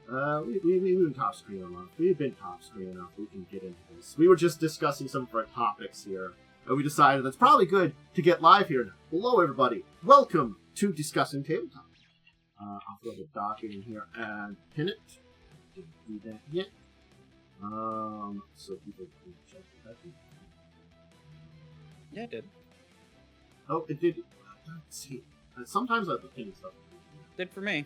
We've been top screen enough. We've been top screen enough. We can get into this. We were just discussing some of our topics here, and we decided that's probably good to get live here. Hello, everybody. Welcome to Discussing Tabletop. I'll throw the docket in here and pin it. Didn't do that yet. So people can check that. Yeah, it did. Oh, it did. Let's see. Sometimes I have to pin stuff. Did for me.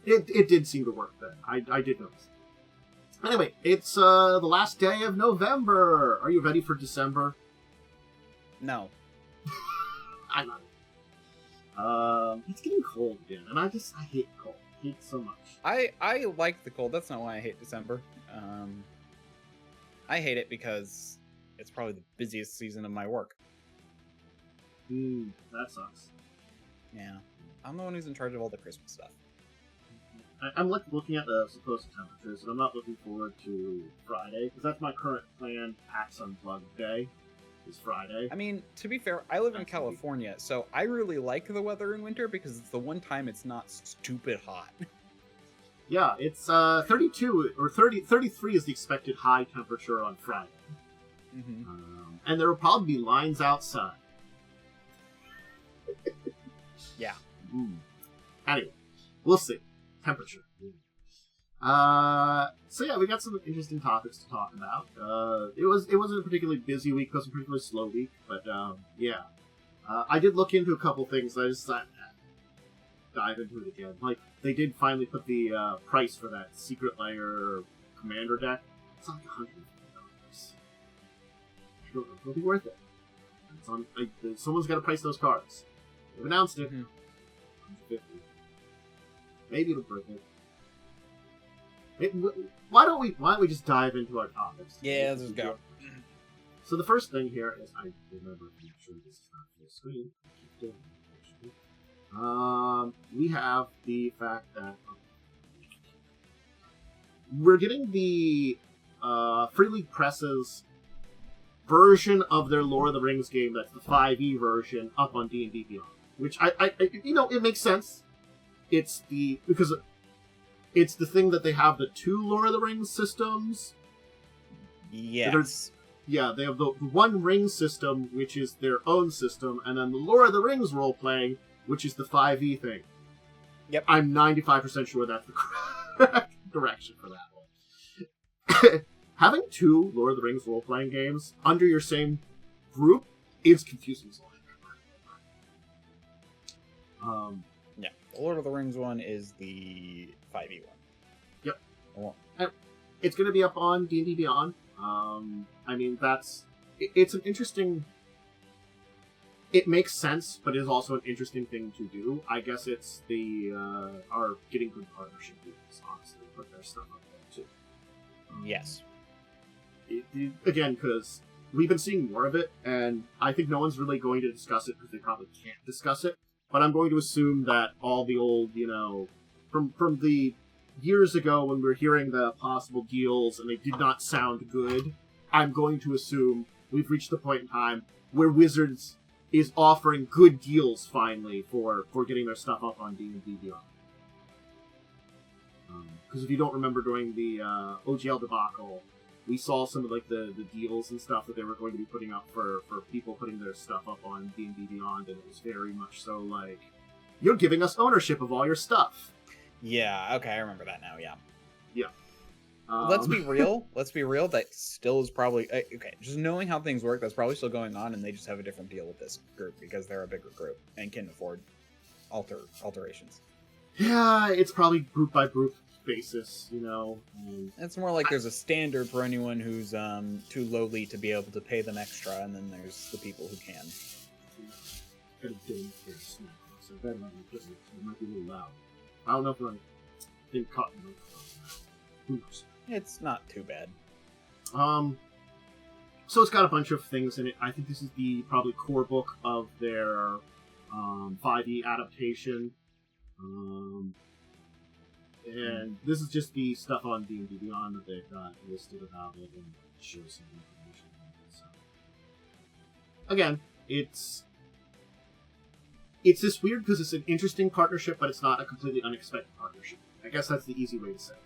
It did seem to work then. I did notice. Anyway, it's the last day of November. Are you ready for December? No. I'm not. It's getting cold again, and I hate cold. I hate it so much. I like the cold. That's not why I hate December. I hate it because it's probably the busiest season of my work. That sucks. Yeah. I'm the one who's in charge of all the Christmas stuff. I'm looking at the supposed temperatures, and I'm not looking forward to Friday, because that's my current planned PAX Unplugged day, is Friday. I mean, to be fair, I live in California, so I really like the weather in winter because it's the one time it's not stupid hot. Yeah, it's 32, or 33 is the expected high temperature on Friday. Mm-hmm. And there will probably be lines outside. Yeah. Anyway, we'll see. Temperature. So yeah, we got some interesting topics to talk about. It wasn't a particularly busy week, it was a particularly slow week, but yeah. I did look into a couple things, I just thought, dive into it again. Like, they did finally put the price for that Secret Lair Commander deck. It's like $150. I don't know if it'll be worth it. It's on, someone's got to price those cards. They've announced it. $150. Maybe it'll break it. Why don't we just dive into our topics? Yeah, let's just go. So the first thing here is, I remember to make sure this is not full screen. Keep doing it. We have the fact that we're getting the Free League Press's version of their Lord of the Rings game, that's the 5e version, up on D&D Beyond. Which I it makes sense. It's the thing that they have the two Lord of the Rings systems. Yes. Yeah, they have the one ring system, which is their own system, and then the Lord of the Rings role-playing, which is the 5e thing. Yep. I'm 95% sure that's the correct direction for that one. Having two Lord of the Rings role-playing games under your same group is confusing as well. Yeah, the Lord of the Rings one is the 5e one. Yep. Oh. It's going to be up on D&D Beyond. I mean, it's an interesting... It makes sense, but it is also an interesting thing to do. I guess it's our getting good partnership deals, honestly, put their stuff up there, too. Yes. Again, because we've been seeing more of it, and I think no one's really going to discuss it because they probably can't discuss it. But I'm going to assume that all the old, from the years ago when we were hearing the possible deals and they did not sound good, I'm going to assume we've reached the point in time where Wizards is offering good deals finally for getting their stuff up on D&D Beyond. Because if you don't remember, during the OGL debacle, we saw some of the deals and stuff that they were going to be putting up for people putting their stuff up on D&D Beyond, and it was very much so like, you're giving us ownership of all your stuff. Yeah, okay, I remember that now, yeah. Yeah. Let's be real. That still is probably... Okay, just knowing how things work, that's probably still going on, and they just have a different deal with this group because they're a bigger group and can afford alterations. Yeah, it's probably group by group basis, It's more like there's a standard for anyone who's too lowly to be able to pay them extra, and then there's the people who can. Got a ding for a snack, so that might be a little loud. I don't know if I'm getting caught in the who knows? It's not too bad. So it's got a bunch of things in it. I think this is the probably core book of their 5e adaptation. And this is just the stuff on D&D Beyond that they've got listed about it and shows some information on it. So, again, it's just weird because it's an interesting partnership, but it's not a completely unexpected partnership. I guess that's the easy way to say it.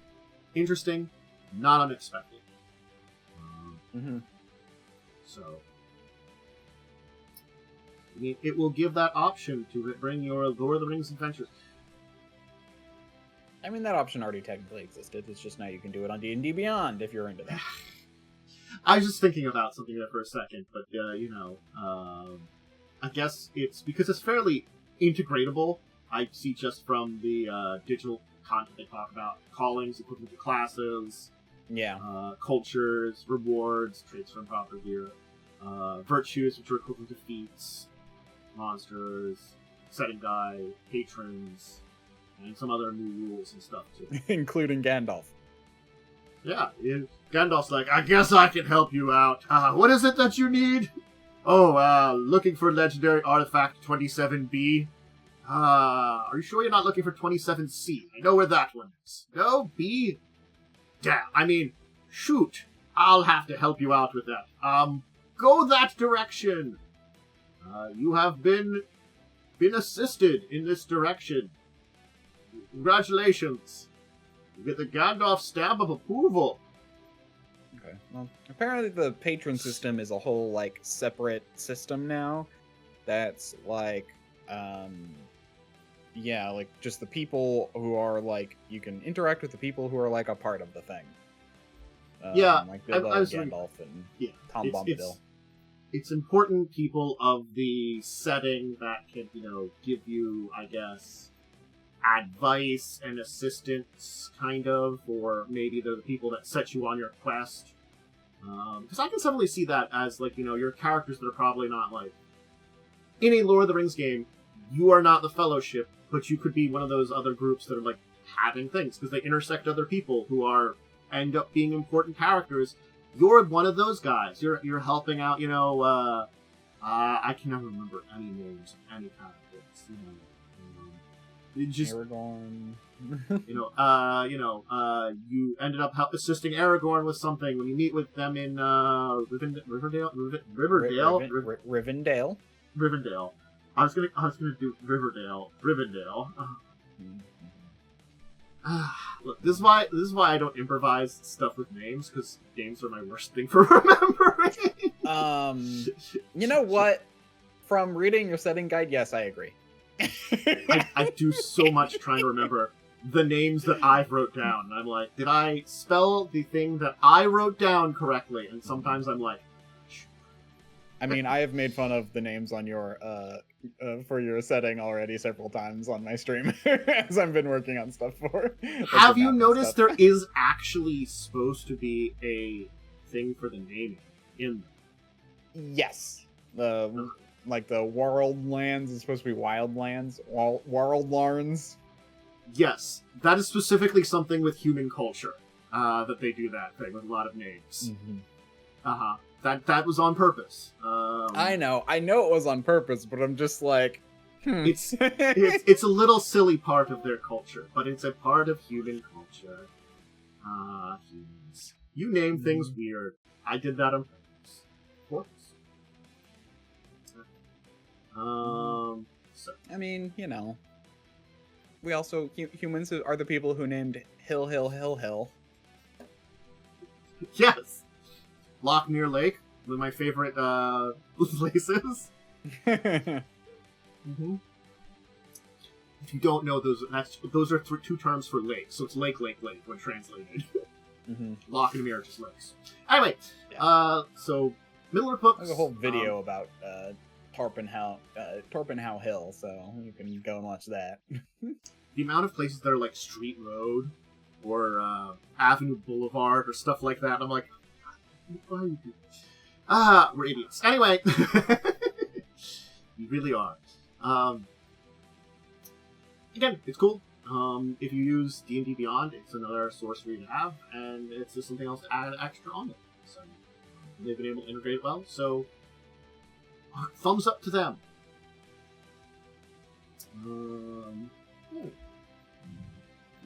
interesting, not unexpected. So, I mean, it will give that option to bring your Lord of the Rings adventures. I mean, that option already technically existed. It's just now you can do it on D&D Beyond if you're into that. I was just thinking about something there for a second, but, I guess it's because it's fairly integratable. I see just from the digital content they talk about callings, equivalent to classes, cultures, rewards, traits from proper gear, virtues, which are equivalent to feats, monsters, setting guide, patrons, and some other new rules and stuff too. Including Gandalf. Yeah, Gandalf's like, I guess I can help you out. What is it that you need? Oh, looking for legendary artifact 27B. Are you sure you're not looking for 27C? I know where that one is. No? B? Damn, I mean, shoot. I'll have to help you out with that. Go that direction. You have been assisted in this direction. Congratulations. You get the Gandalf stamp of approval. Okay. Well, apparently the patron system is a whole, like, separate system now. That's, like, like, just the people who are, like, you can interact with the people who are, like, a part of the thing. Like Bilbo, Gandalf, and Tom Bombadil. It's important people of the setting that can, give you, I guess, advice and assistance, kind of, or maybe they're the people that set you on your quest. Because I can suddenly see that as, like, your characters that are probably not, like... In a Lord of the Rings game, you are not the Fellowship, but you could be one of those other groups that are, like, having things, because they intersect other people who end up being important characters. You're one of those guys. You're helping out, I can never remember any names of any characters, Aragorn. You ended up assisting Aragorn with something when you meet with them in Rivendell. Rivendell. I was gonna do Riverdale. Look, this is why I don't improvise stuff with names, because names are my worst thing for remembering. You know what? From reading your setting guide, yes, I agree. I do so much trying to remember the names that I wrote down. And I'm like, did I spell the thing that I wrote down correctly? And sometimes I'm like... I mean, I have made fun of the names on your, for your setting already several times on my stream, as I've been working on stuff for. Have you noticed there is actually supposed to be a thing for the naming in them? Yes. Like the World Lands is supposed to be Wild Lands. World Larns. Yes, that is specifically something with human culture. That they do that thing with a lot of names. That was on purpose. I know it was on purpose, but I'm just like, it's a little silly part of their culture, but it's a part of human culture. Humans. You name things weird. I did that on purpose. Of course. So. I mean, we also, humans are the people who named Hill. Yes! Lochmere Lake, one of my favorite, places. Mm-hmm. If you don't know, those are two terms for lake, so it's lake when translated. Loch and Mere, just lakes. Anyway, so, Middle Republic... There's a whole video about, Torpenhow Hill, so you can go and watch that. The amount of places that are like Street Road or Avenue Boulevard or stuff like that, I'm like, why are you doing this? We're idiots. Anyway, you really are. Again, it's cool. If you use D&D Beyond, it's another source for you to have, and it's just something else to add extra on it. So they've been able to integrate it well, so thumbs up to them.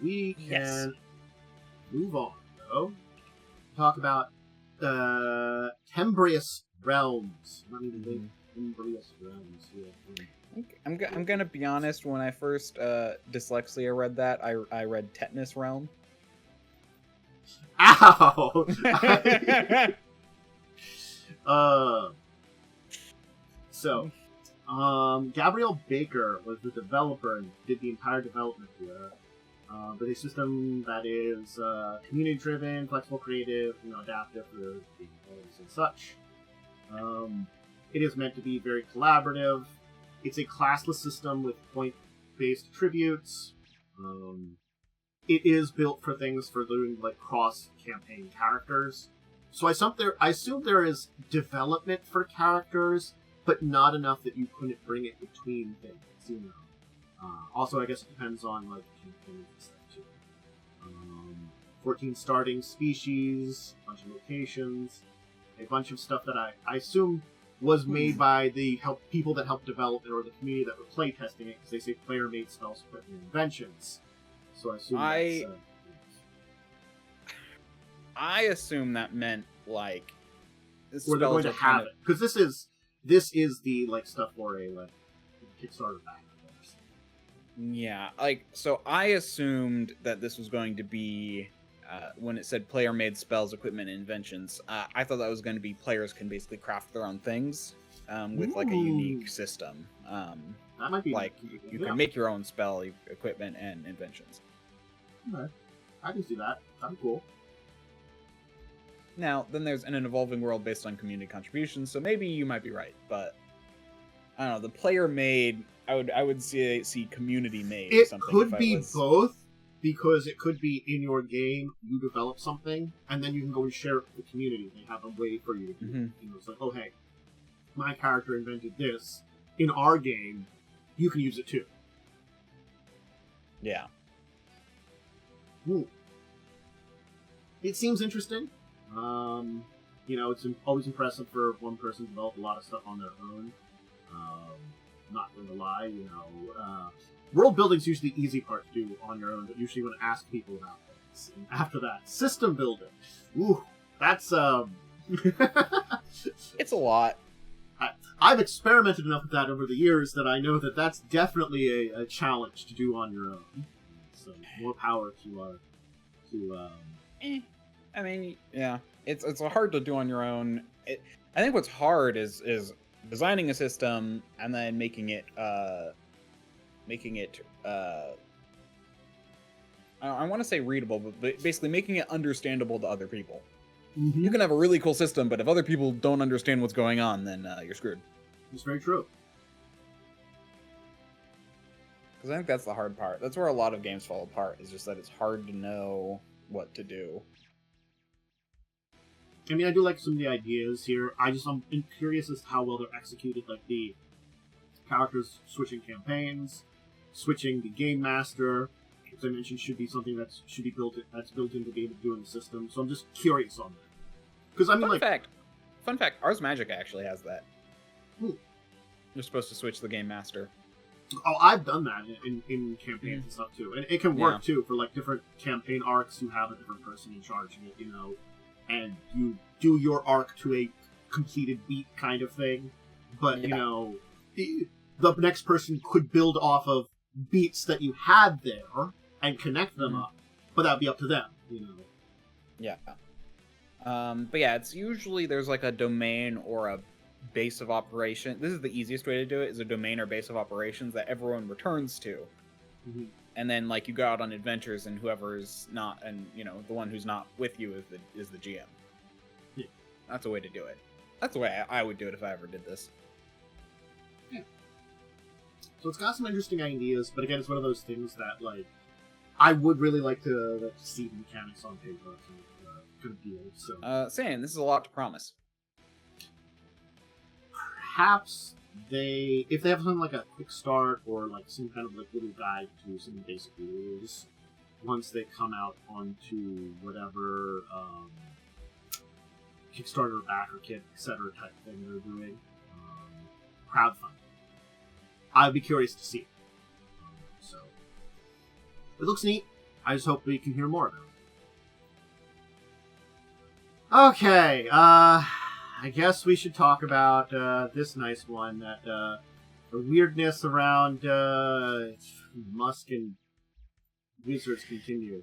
We can move on, though. Talk about Tenebris Realms. Tenebris Realms. Yeah. I'm gonna be honest. When I first dyslexia read that, I read Tetanus Realm. Ow! Gabrielle Baker was the developer and did the entire development here. But a system that is community-driven, flexible, creative, adaptive for the games and such. It is meant to be very collaborative. It's a classless system with point-based attributes. It is built for things for doing like cross-campaign characters. So I assume there is development for characters, but not enough that you couldn't bring it between things, Also, I guess it depends on like campaigns and stuff too. 14 starting species, a bunch of locations, a bunch of stuff that I assume was made by the people that helped develop it or the community that were playtesting it, because they say player-made spells, equipment, and inventions. So I assume I assume that meant like or they're going to have it, because this is the like stuff for a like Kickstarter back. Yeah, like so I assumed that this was going to be when it said player-made spells, equipment, and inventions. I thought that was going to be players can basically craft their own things with like a unique system. That might be like you can make your own spell, equipment, and inventions. Okay, I can see that. That'd be cool. Now, then there's an evolving world based on community contributions, so maybe you might be right, but I don't know. The player-made, I would see community-made. It or something could be both, because it could be in your game, you develop something, and then you can go and share it with the community. They have a way for you to do it. It's like, oh, hey, my character invented this. In our game, you can use it too. Yeah. Ooh. It seems interesting. It's always impressive for one person to develop a lot of stuff on their own. Not going to lie, world building's usually the easy part to do on your own, but usually you want to ask people about things. And after that, system building. Ooh, that's it's a lot. I've experimented enough with that over the years that I know that that's definitely a challenge to do on your own. So more power to I mean, yeah, it's hard to do on your own. I think what's hard is designing a system and then making it I want to say readable, but basically making it understandable to other people. You can have a really cool system, but if other people don't understand what's going on, then you're screwed. It's very true. Because I think that's the hard part. That's where a lot of games fall apart, is just that it's hard to know what to do. I mean, I do like some of the ideas here. I'm curious as to how well they're executed, like the characters switching campaigns, switching the game master, as I mentioned, should be something that's built into the game of doing the system. So I'm just curious on that. Because I mean, Fun fact, Ars Magica actually has that. Ooh. You're supposed to switch the game master. Oh, I've done that in campaigns and stuff too, and it can work too for like different campaign arcs who have a different person in charge of it, and you do your arc to a completed beat kind of thing, but the next person could build off of beats that you had there and connect them up, but that'd be up to them, Yeah. But yeah, it's usually there's like a domain or a base of operation. This is the easiest way to do it, is a domain or base of operations that everyone returns to. And then like you go out on adventures, and whoever's not, and the one who's not with you is the GM. Yeah. That's a way to do it. That's the way I would do it if I ever did this. Yeah. So it's got some interesting ideas, but again, it's one of those things that like I would really like to see the mechanics on paper. Good deal. So saying this is a lot to promise. Perhaps if they have something like a quick start or like some kind of like little guide to some basic rules, once they come out onto whatever Kickstarter, backer kit, etc. type thing they're doing, crowdfunding, I'd be curious to see it. So it looks neat. I just hope we can hear more about it. Okay, I guess we should talk about this nice one, that the weirdness around Musk and Wizards continue.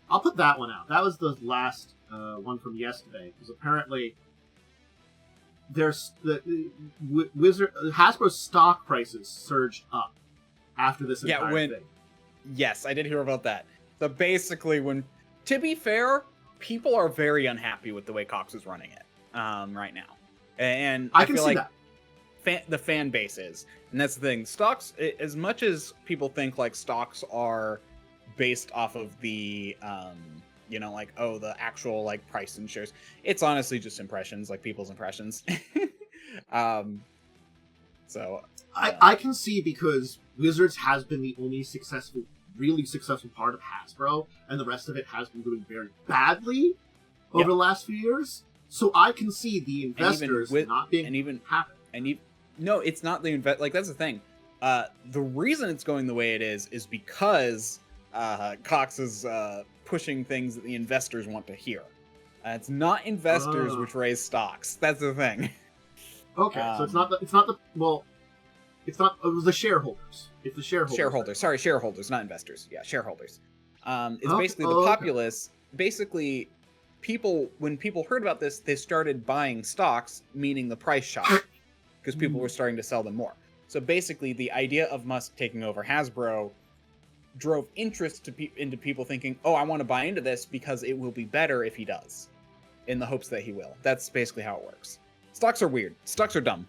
I'll put that one out. That was the last one from yesterday, because apparently there's Hasbro's stock prices surged up after this entire thing. Yes, I did hear about that. So basically, to be fair, people are very unhappy with the way Cox is running it right now, and I feel like the fan base is, and that's the thing. Stocks, as much as people think like stocks are based off of the the actual like price and shares, it's honestly just impressions, like people's impressions. I can see, because Wizards has been the only really successful part of Hasbro, and the rest of it has been doing very badly over the last few years. So I can see the investors not being happy. No, it's not the like that's the thing. The reason it's going the way it is because Cox is pushing things that the investors want to hear. It's not investors which raise stocks. That's the thing. Okay, so it was the shareholders. It's the shareholders. Sorry, shareholders, not investors. Yeah, shareholders. It's basically the populace. Basically, when people heard about this, they started buying stocks, meaning the price shot, because people were starting to sell them more. So basically, the idea of Musk taking over Hasbro drove interest into people thinking, oh, I want to buy into this because it will be better if he does, in the hopes that he will. That's basically how it works. Stocks are weird. Stocks are dumb.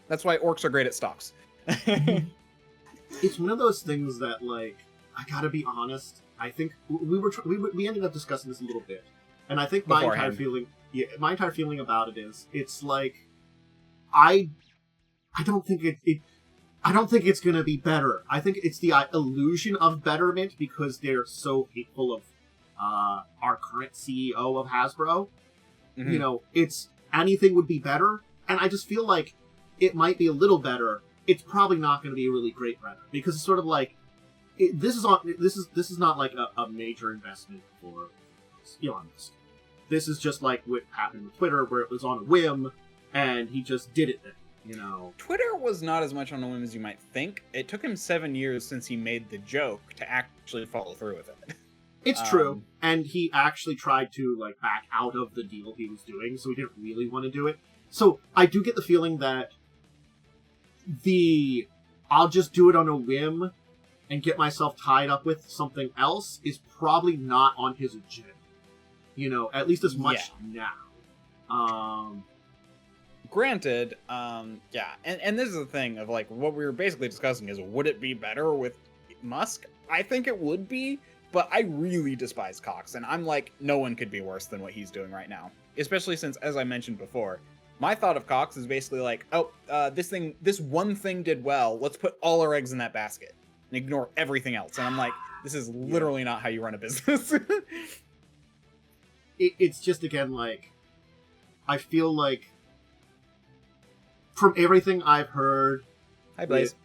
That's why orcs are great at stocks. It's one of those things that, like, I gotta be honest. I think we ended up discussing this a little bit, and I think my entire feeling about it is, it's like, I don't think I don't think it's gonna be better. I think it's the illusion of betterment, because they're so hateful of our current CEO of Hasbro. Mm-hmm. You know, it's anything would be better, and I just feel like it might be a little better. It's probably not going to be a really great better, because it's sort of like this is not like a major investment for Elon Musk. This is just like what happened with Twitter, where it was on a whim, and he just did it then. You know, Twitter was not as much on a whim as you might think. It took him 7 years since he made the joke to actually follow through with it. It's true, and he actually tried to like back out of the deal he was doing, so he didn't really want to do it. So I do get the feeling that I'll just do it on a whim and get myself tied up with something else is probably not on his agenda. You know, at least as much now. Granted, and this is the thing of like what we were basically discussing is, would it be better with Musk? I think it would be, but I really despise Cox, and I'm like, no one could be worse than what he's doing right now. Especially since, as I mentioned before, my thought of Cox is basically like, this one thing did well, let's put all our eggs in that basket and ignore everything else. And I'm like, this is literally not how you run a business. It's just, again, like, I feel like from everything I've heard... Hi, Blaze.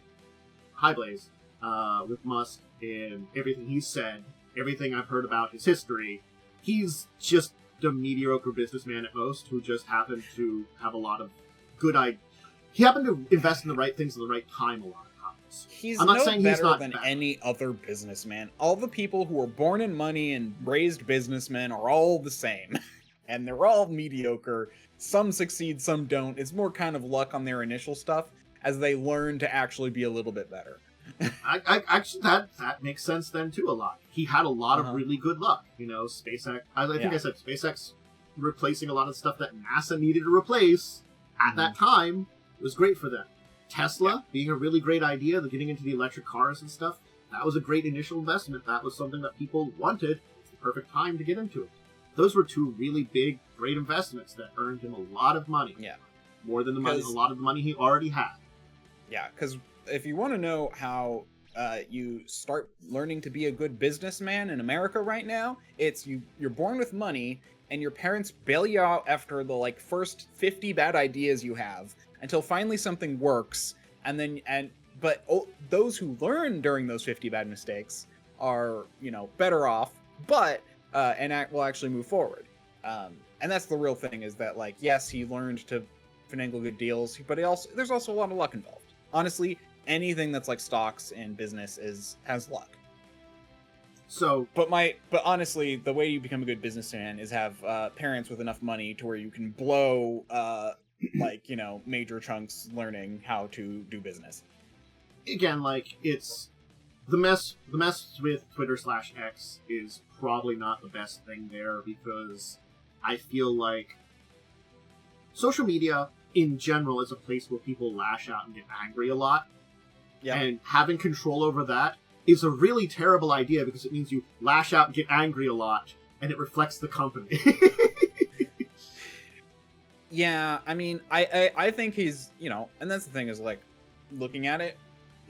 With Musk and everything he's said, everything I've heard about his history, he's just a mediocre businessman at most, who just happened to have a lot of good ideas. He happened to invest in the right things at the right time a lot of times. I'm not saying he's not better than any other businessman. All the people who are born in money and raised businessmen are all the same. And they're all mediocre. Some succeed, some don't. It's more kind of luck on their initial stuff as they learn to actually be a little bit better. I actually, that makes sense then too a lot. He had a lot of really good luck. You know, SpaceX, I think I said SpaceX replacing a lot of stuff that NASA needed to replace at that time was great for them. Tesla being a really great idea, getting into the electric cars and stuff, that was a great initial investment. That was something that people wanted. It's the perfect time to get into it. Those were two really big, great investments that earned him a lot of money. Yeah. More than a lot of the money he already had. Yeah, because if you want to know how you start learning to be a good businessman in America right now, it's you're born with money, and your parents bail you out after the first 50 bad ideas you have, until finally something works, but those who learn during those 50 bad mistakes are, better off, but will actually move forward. And that's the real thing, is that yes, he learned to finagle good deals, but there's also a lot of luck involved. Honestly, anything that's like stocks and business has luck. So, but honestly, the way you become a good businessman is have parents with enough money to where you can blow like, major chunks learning how to do business. Again, like, it's the mess with Twitter/X is probably not the best thing there, because I feel like social media in general is a place where people lash out and get angry a lot. Yeah. And having control over that is a really terrible idea, because it means you lash out and get angry a lot, and it reflects the company. Yeah, I mean, I think he's, and that's the thing is, like, looking at it,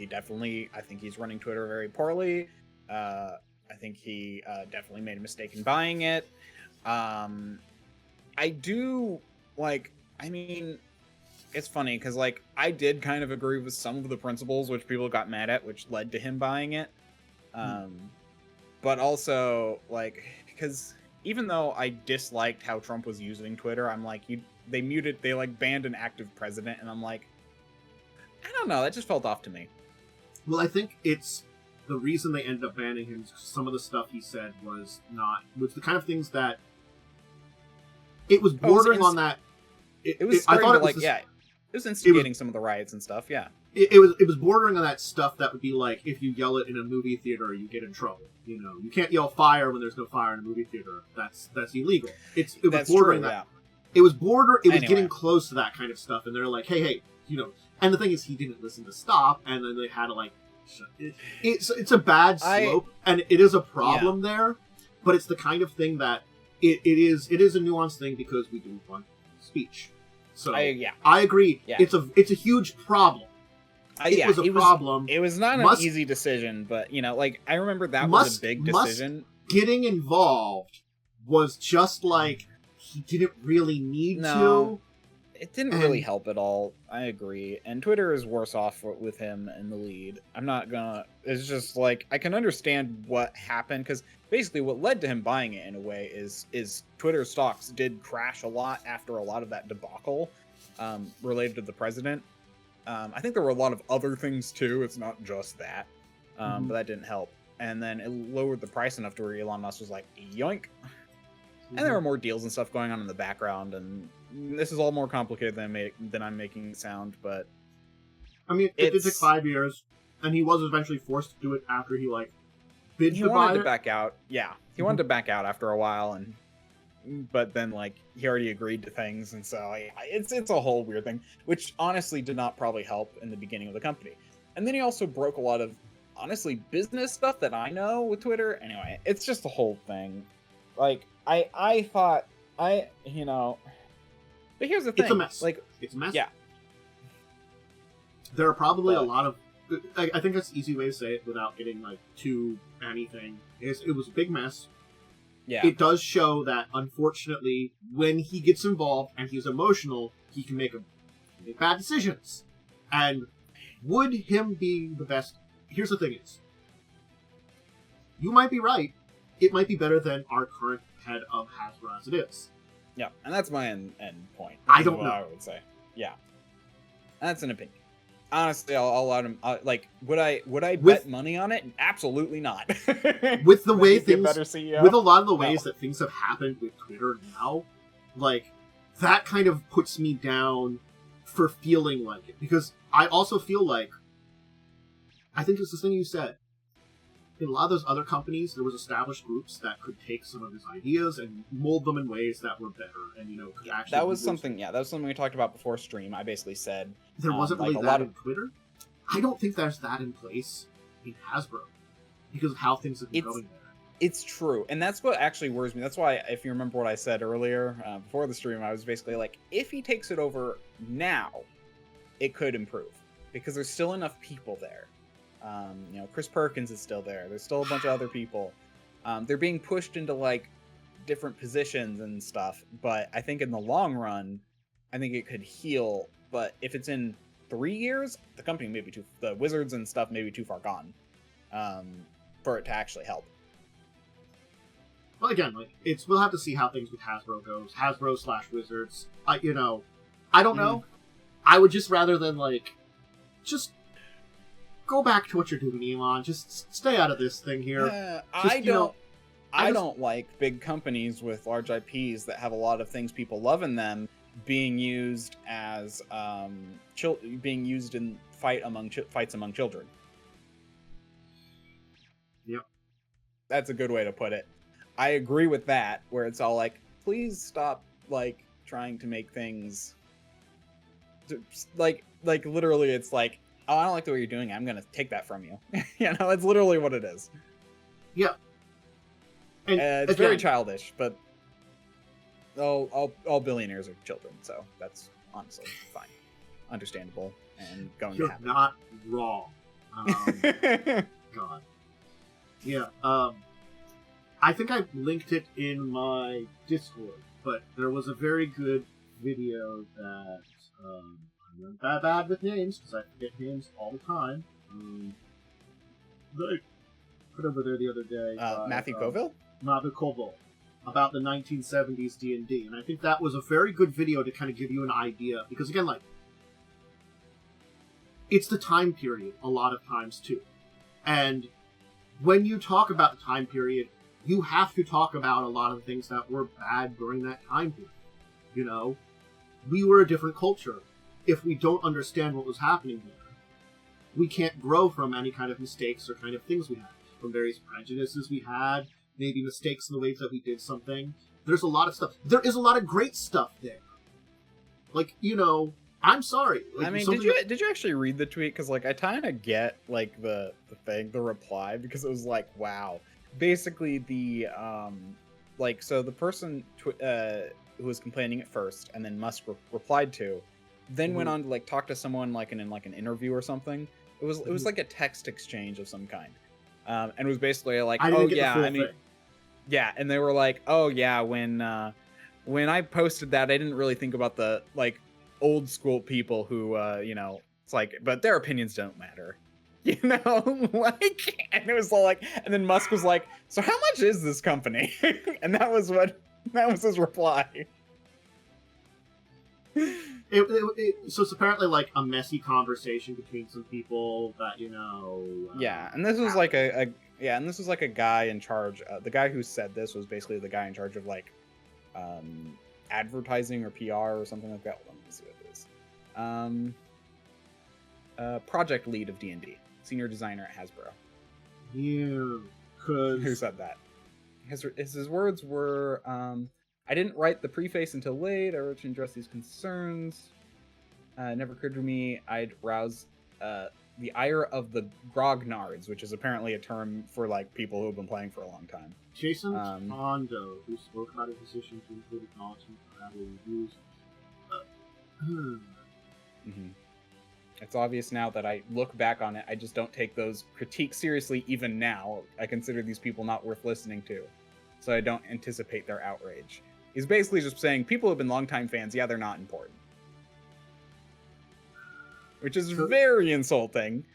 I think he's running Twitter very poorly. I think he definitely made a mistake in buying it. I do, like, I mean, it's funny, because, like, I did kind of agree with some of the principles which people got mad at, which led to him buying it. But also, like, because even though I disliked how Trump was using Twitter, I'm like, they banned an active president, and I'm like, I don't know, that just felt off to me. Well, I think it's the reason they ended up banning him is some of the stuff he said was the kind of things that it was bordering on that. It was instigating some of the riots and stuff. Yeah, it was bordering on that stuff that would be like, if you yell it in a movie theater, you get in trouble. You can't yell fire when there's no fire in a movie theater. That's illegal. It was bordering that. Yeah. It was getting close to that kind of stuff, and they're like, hey, And the thing is, he didn't listen to stop, and then they had to, like, it's a bad slope, and it is a problem there, but it's the kind of thing that it is a nuanced thing, because we do want speech. So I agree. Yeah. It's a huge problem. It was a problem. It was not an easy decision, but like, I remember that was a big decision. Musk getting involved was just like, he didn't really need to. It didn't really help at all. I agree. And Twitter is worse off with him in the lead. I'm not gonna... It's just like, I can understand what happened, because basically what led to him buying it in a way is Twitter stocks did crash a lot after a lot of that debacle related to the president. I think there were a lot of other things too. It's not just that. But that didn't help. And then it lowered the price enough to where Elon Musk was like, yoink. And there were more deals and stuff going on in the background, and this is all more complicated than I'm making it sound, but... I mean, it took 5 years, and he was eventually forced to do it after he, like, bid to buy it. He wanted to back out, yeah. He wanted to back out after a while, but then, like, he already agreed to things, and so it's a whole weird thing, which honestly did not probably help in the beginning of the company. And then he also broke a lot of, honestly, business stuff that I know with Twitter. Anyway, it's just the whole thing. Like, I thought, but here's the thing. It's a mess. Like, it's a mess. Yeah. There are probably a lot of, I think that's an easy way to say it without getting, like, too anything. It was a big mess. Yeah. It does show that, unfortunately, when he gets involved and he's emotional, he can make bad decisions. And would him being the best... Here's the thing is, you might be right. It might be better than our current head of Hasbro as it is. Yeah, and that's my end point. I don't know. I would say, yeah, that's an opinion. Honestly, I'll let him. Would I bet money on it? Absolutely not. With the way things, with a lot of the ways that things have happened with Twitter now, like, that kind of puts me down for feeling like it, because I also feel like, I think it's the thing you said. In a lot of those other companies, there was established groups that could take some of his ideas and mold them in ways that were better, and could actually. That was something we talked about before stream. I basically said there wasn't really that in Twitter. I don't think there's that in place in Hasbro because of how things have been going there. It's true, and that's what actually worries me. That's why, if you remember what I said earlier before the stream, I was basically like, if he takes it over now, it could improve because there's still enough people there. Chris Perkins is still there. There's still a bunch of other people. They're being pushed into, like, different positions and stuff. But I think in the long run, I think it could heal. But if it's in 3 years, the company may be the Wizards and stuff may be too far gone for it to actually help. Well, again, like, we'll have to see how things with Hasbro goes. Hasbro/Wizards. I don't know. I would just rather than, like, just go back to what you're doing, Elon. Just stay out of this thing here. I don't like big companies with large IPs that have a lot of things people love in them being used as being used in fights among children. Yep. That's a good way to put it. I agree with that, where it's all like, please stop like trying to make things like literally it's like, oh, I don't like the way you're doing it, I'm gonna take that from you. You know, it's literally what it is. Yeah. And it's very childish, but all billionaires are children, so that's honestly fine, understandable, and going to happen. You're not wrong. God. Yeah. I think I linked it in my Discord, but there was a very good video that I'm not bad with names because I forget names all the time. That I put over there the other day. Matthew Colville? Matthew Colville, about the 1970s D&D, and I think that was a very good video to kind of give you an idea, because again, like, it's the time period a lot of times too, and when you talk about the time period, you have to talk about a lot of the things that were bad during that time period. You know, we were a different culture. If we don't understand what was happening there, we can't grow from any kind of mistakes or kind of things we had, from various prejudices we had, maybe mistakes in the ways that we did something. There's a lot of stuff. There is a lot of great stuff there. Like, you know, I'm sorry. Like, I mean, did you actually read the tweet? Because, like, I kind of get, like, the reply, because it was like, wow. Basically, the, so the person who was complaining at first, and then Musk replied to, then went on to, like, talk to someone, like, in an interview or something. It was like a text exchange of some kind. And it was basically like, yeah, and they were like, oh, yeah, when I posted that, I didn't really think about the, like, old school people who, you know, it's like, but their opinions don't matter. You know, like, and it was all like, and then Musk was like, so how much is this company? And that was his reply. So it's apparently like a messy conversation between some people that, you know. Yeah, and this was like a guy in charge. The guy who said this was basically the guy in charge of, like, advertising or PR or something like that. Let me see what it is. Project lead of D&D, senior designer at Hasbro. Yeah, because who said that? His words were, I didn't write the preface until late. I wrote to address these concerns. It never occurred to me I'd rouse the ire of the grognards, which is apparently a term for, like, people who have been playing for a long time. Jason Tondo, who spoke about his decision to include acknowledgement for how reviews. It's obvious now that I look back on it, I just don't take those critiques seriously even now. I consider these people not worth listening to, so I don't anticipate their outrage. He's basically just saying people who have been longtime fans, yeah, they're not important. Which is very insulting.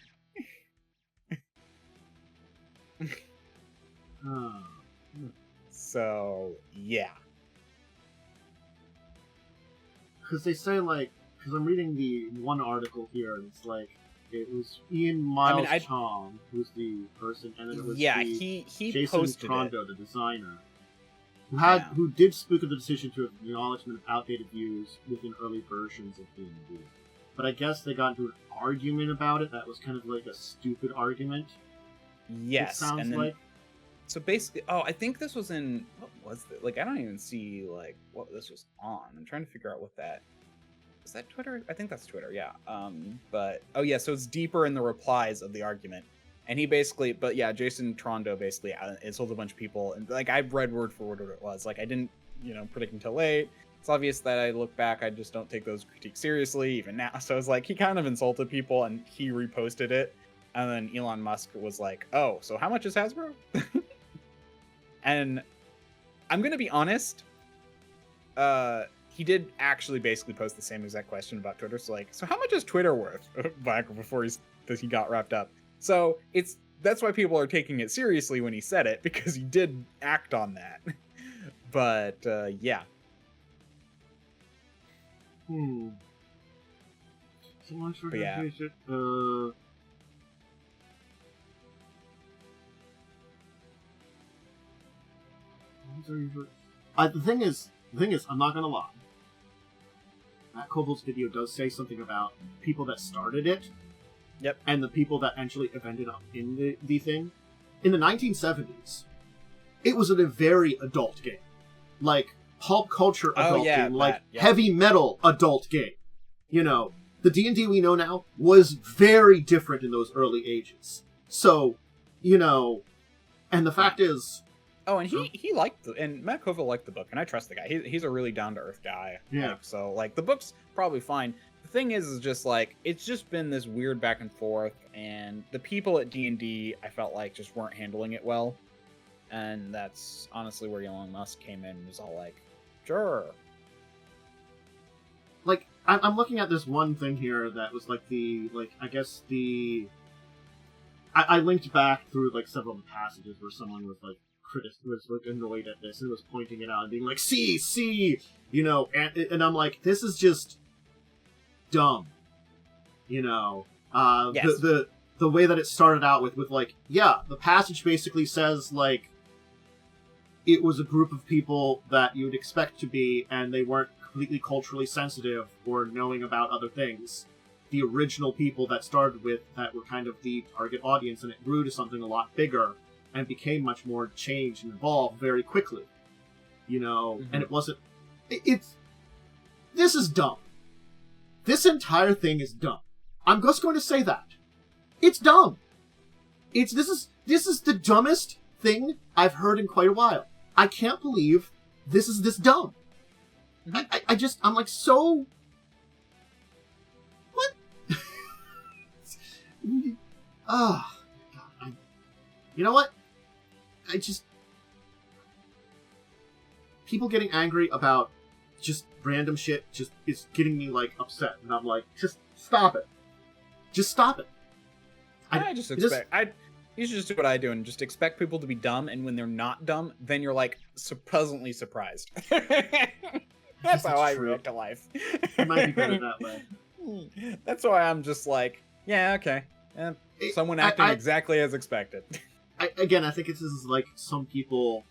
So, yeah. Because they say, like, because I'm reading the one article here, and it's like, it was Ian Miles Chong, who's the person, and then it was he Jason posted Trondo, the designer, who did speak of the decision to acknowledgement of outdated views within early versions of D&D. But I guess they got into an argument about it that was kind of like a stupid argument. Yes, it sounds like. So basically, I think this was in, what was it? Like, I don't even see, like, what this was on. I'm trying to figure out what that, is that Twitter? I think that's Twitter, yeah. But, so it's deeper in the replies of the argument. And he basically, Jason Trondo basically insulted a bunch of people. And, like, I've read word for word what it was. Like, I didn't, predict until late. It's obvious that I look back, I just don't take those critiques seriously, even now. So it's like, he kind of insulted people, and he reposted it. And then Elon Musk was like, oh, so how much is Hasbro? And I'm going to be honest, he did actually basically post the same exact question about Twitter. So, like, so how much is Twitter worth? Back before he got wrapped up. So that's why people are taking it seriously when he said it, because he did act on that. But, yeah. So much for The thing is, I'm not gonna lie. Matt Koval's video does say something about people that started it. Yep. And the people that actually ended up in the thing. In the 1970s, it was a very adult game. Like, pulp culture adult game. Like, heavy metal adult game. You know, the D&D we know now was very different in those early ages. So, you know, and the fact is... Oh, and he liked and Matt Koval liked the book, and I trust the guy. He's a really down-to-earth guy. Yeah. Like, so, like, the book's probably fine. The thing is just, like, it's just been this weird back and forth, and the people at D&D, I felt like, just weren't handling it well. And that's honestly where Elon Musk came in and was all like, sure. Like, I'm looking at this one thing here that was, like, I linked back through, like, several passages where someone was, like, was like annoyed at this and was pointing it out and being like, see, you know, and I'm like, this is just dumb, you know. Yes. The way that it started out with like, yeah, the passage basically says like it was a group of people that you would expect to be, and they weren't completely culturally sensitive or knowing about other things. The original people that started with that were kind of the target audience, and it grew to something a lot bigger and became much more changed and evolved very quickly, you know. Mm-hmm. And it wasn't. This is dumb. This entire thing is dumb. I'm just going to say that it's dumb. This is the dumbest thing I've heard in quite a while. I can't believe this is this dumb. Mm-hmm. I'm like, so what? God, you know what? People getting angry about just random shit just is getting me, like, upset. And I'm like, just stop it. Just stop it. You should just do what I do and just expect people to be dumb, and when they're not dumb, then you're, like, pleasantly surprised. That's how I react to life. It might be better that way. That's why I'm just like, yeah, okay. Someone acting exactly as expected. I think this is like some people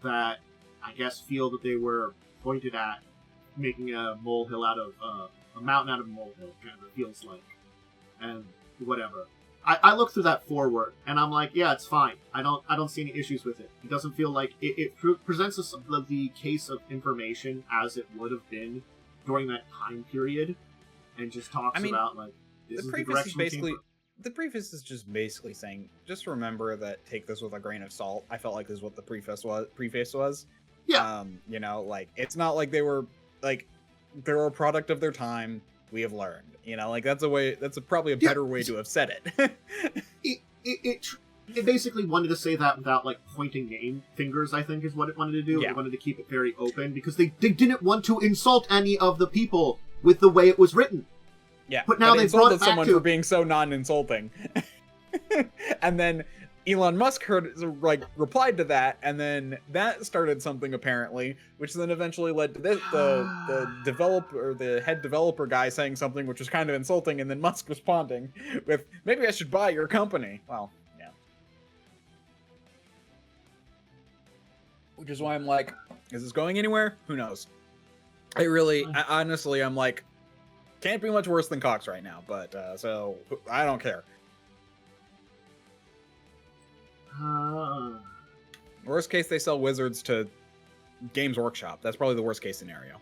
that I guess feel that they were pointed at making a molehill out of a mountain out of a molehill, kind of feels like, and whatever. I look through that forward and I'm like, yeah, it's fine. I don't see any issues with it. It doesn't feel like it presents us the case of information as it would have been during that time period, and just talks about like this is the direction basically. The preface is just basically saying, just remember that, take this with a grain of salt. I felt like this is what the preface was. Yeah. You know, like, it's not like they were a product of their time. We have learned, you know, like, that's probably a better way to have said it. It basically wanted to say that without, like, pointing fingers, I think, is what it wanted to do. Yeah. It wanted to keep it very open because they didn't want to insult any of the people with the way it was written. Yeah, but now they insulted someone for being so non-insulting. And then Elon Musk replied to that, and then that started something apparently, which then eventually led to the head developer guy saying something which was kind of insulting, and then Musk responding with, maybe I should buy your company. Well, yeah. Which is why I'm like, is this going anywhere? Who knows? Honestly, I'm like, can't be much worse than Cox right now, but so I don't care. Worst case, they sell Wizards to Games Workshop. That's probably the worst case scenario.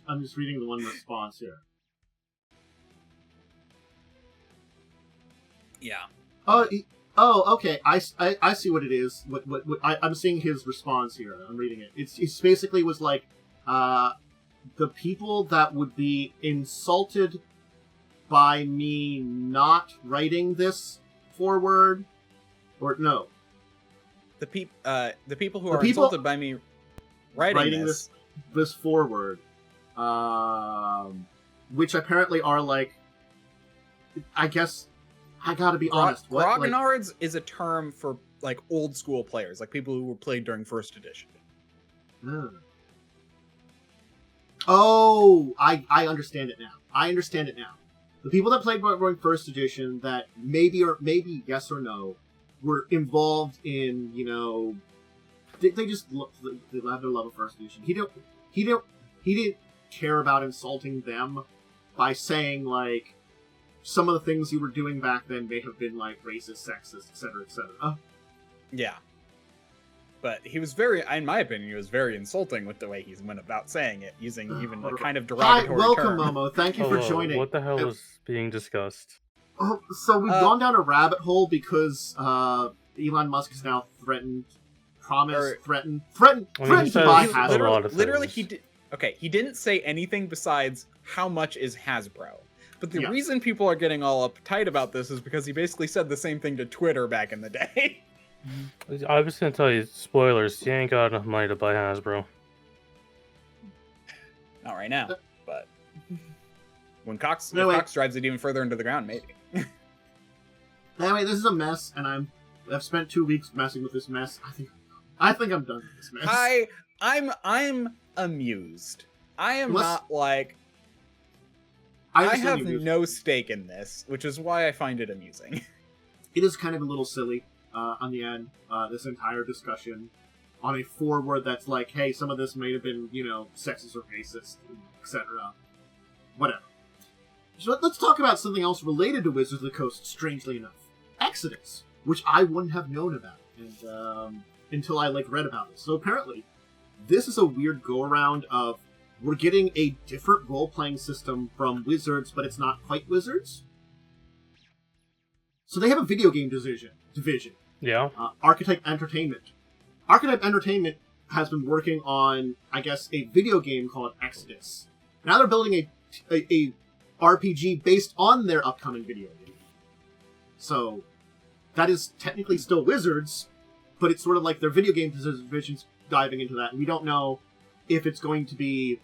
I'm just reading the one response here. Yeah. Oh, okay. I see what it is. I'm seeing his response here. I'm reading it. It's basically was like, the people that would be insulted by me not writing this forward, or no. The people who are insulted by me writing this forward, which apparently are like, I guess. I gotta be honest. Grognards is a term for, like, old school players, like people who were played during first edition. Oh, I understand it now. the people that played Warhammer First Edition that maybe yes or no were involved in, they just they have their love of First Edition. He didn't care about insulting them by saying like some of the things you were doing back then may have been like racist, sexist, etc., etc. Yeah. But he was in my opinion, he was very insulting with the way he went about saying it, using even a kind of derogatory welcome, term. Momo. Thank you for joining. What the hell is being discussed? So we've gone down a rabbit hole because Elon Musk has now threatened to buy Hasbro. Literally, he did. Okay, he didn't say anything besides how much is Hasbro. But the reason people are getting all uptight about this is because he basically said the same thing to Twitter back in the day. I was gonna tell you, spoilers, he ain't got enough money to buy Hasbro. Not right now, but when Cox drives it even further into the ground, maybe. Anyway, this is a mess, and I've spent 2 weeks messing with this mess. I think I'm done with this mess. I'm amused. I am not like I have no stake in this, which is why I find it amusing. It is kind of a little silly on the end, this entire discussion on a forward that's like, hey, some of this may have been, sexist or racist, etc. Whatever. So let's talk about something else related to Wizards of the Coast, strangely enough. Exodus, which I wouldn't have known about and until I read about it. So apparently, this is a weird go-around of we're getting a different role-playing system from Wizards, but it's not quite Wizards. So they have a video game division. Yeah. Archetype Entertainment. Archetype Entertainment has been working on, I guess, a video game called Exodus. Now they're building a RPG based on their upcoming video game. So that is technically still Wizards, but it's sort of like their video game division's diving into that. And we don't know if it's going to be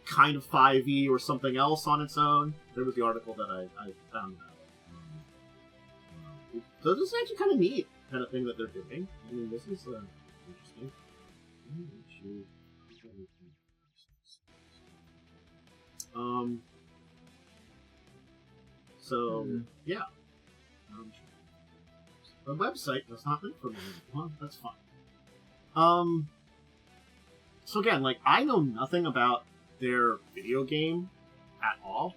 kind of 5e or something else on its own. There was the article that I found about it. So this is actually kind of neat, kind of thing that they're doing. I mean, this is interesting. Yeah. The website does not link for me. Well, that's fine. So again, I know nothing about their video game at all.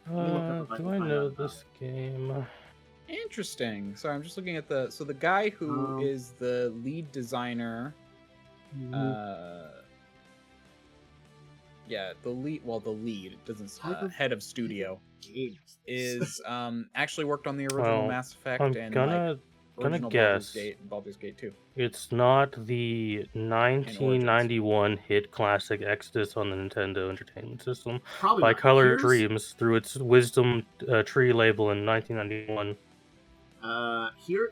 Do I know this game? Interesting. So I'm just looking at the guy who is the lead designer. Yeah, the lead. It doesn't head of studio is actually worked on the original Mass Effect and gonna guess Baldur's Gate 2. It's not the 1991 hit classic Exodus on the Nintendo Entertainment System by Color Dreams through its Wisdom Tree label in 1991.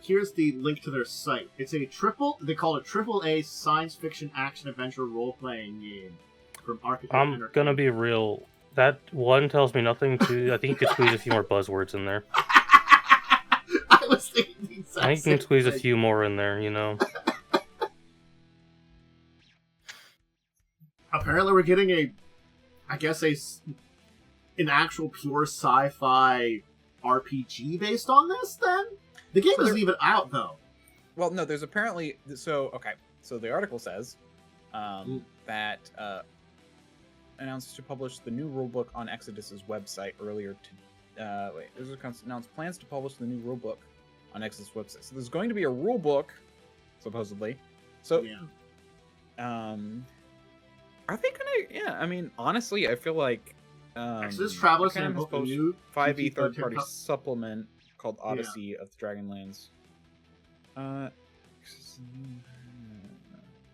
Here's the link to their site. It's they call it AAA science fiction action adventure role-playing game from Archetype I'm Entertainment. gonna be real. That one tells me nothing. Two, I think you could squeeze a few more buzzwords in there. I was thinking the exact I think you can squeeze thing. a few more in there, Apparently we're getting an actual pure sci-fi RPG based on this, then? The game isn't even out, though. Well, no, there's apparently... So the article says that announced to publish the new rulebook on Exodus's website earlier Wizards announced plans to publish the new rulebook on Exodus' website. So there's going to be a rulebook, supposedly. So, are they gonna? Yeah, I mean, honestly, I feel like Exodus Travelers kind of a new 5e third-party supplement called Odyssey of the Dragonlands.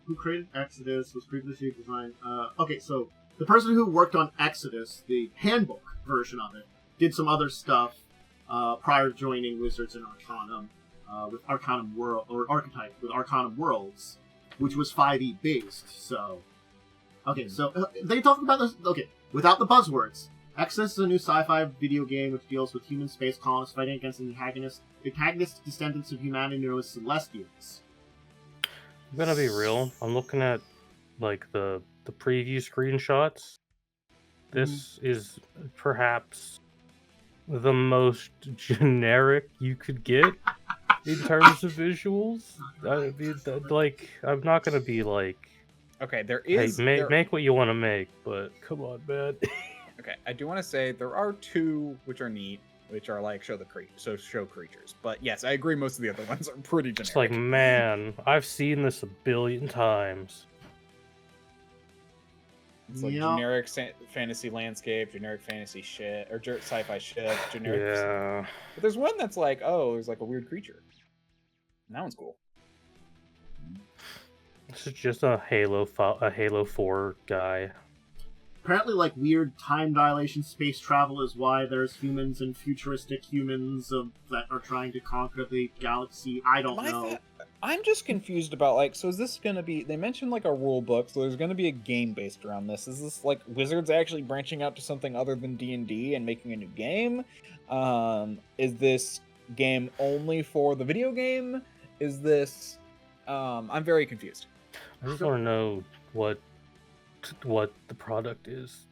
Who created Exodus was previously designed. Okay, so the person who worked on Exodus, the handbook version of it, did some other stuff prior to joining Wizards and Arcanum with Arcanum World or Archetype with Arcanum Worlds, which was 5e based. So, okay, so they talk about this. Okay, without the buzzwords, Exodus is a new sci-fi video game which deals with human space colonists fighting against the antagonist descendants of humanity known as Celestials. I'm gonna be real. I'm looking at the preview screenshots. this is perhaps the most generic you could get in terms of visuals. I mean, like, I'm not gonna be like, okay, there is make what you want to make, but come on, man. Okay, I do want to say there are two which are neat, which are like show creatures. But yes, I agree. Most of the other ones are pretty generic. It's like, man, I've seen this a billion times. It's like generic fantasy landscape, generic fantasy shit, or sci-fi shit, generic. Yeah. But there's one that's like, oh, there's like a weird creature. And that one's cool. This is just a Halo 4 guy. Apparently, like, weird time dilation space travel is why there's humans and futuristic humans that are trying to conquer the galaxy. I don't know. I'm just confused about, like, so is this going to be... They mentioned, like, a rule book, so there's going to be a game based around this. Is this, like, Wizards actually branching out to something other than D&D and making a new game? Is this game only for the video game? Is this... I'm very confused. I just want to know what the product is.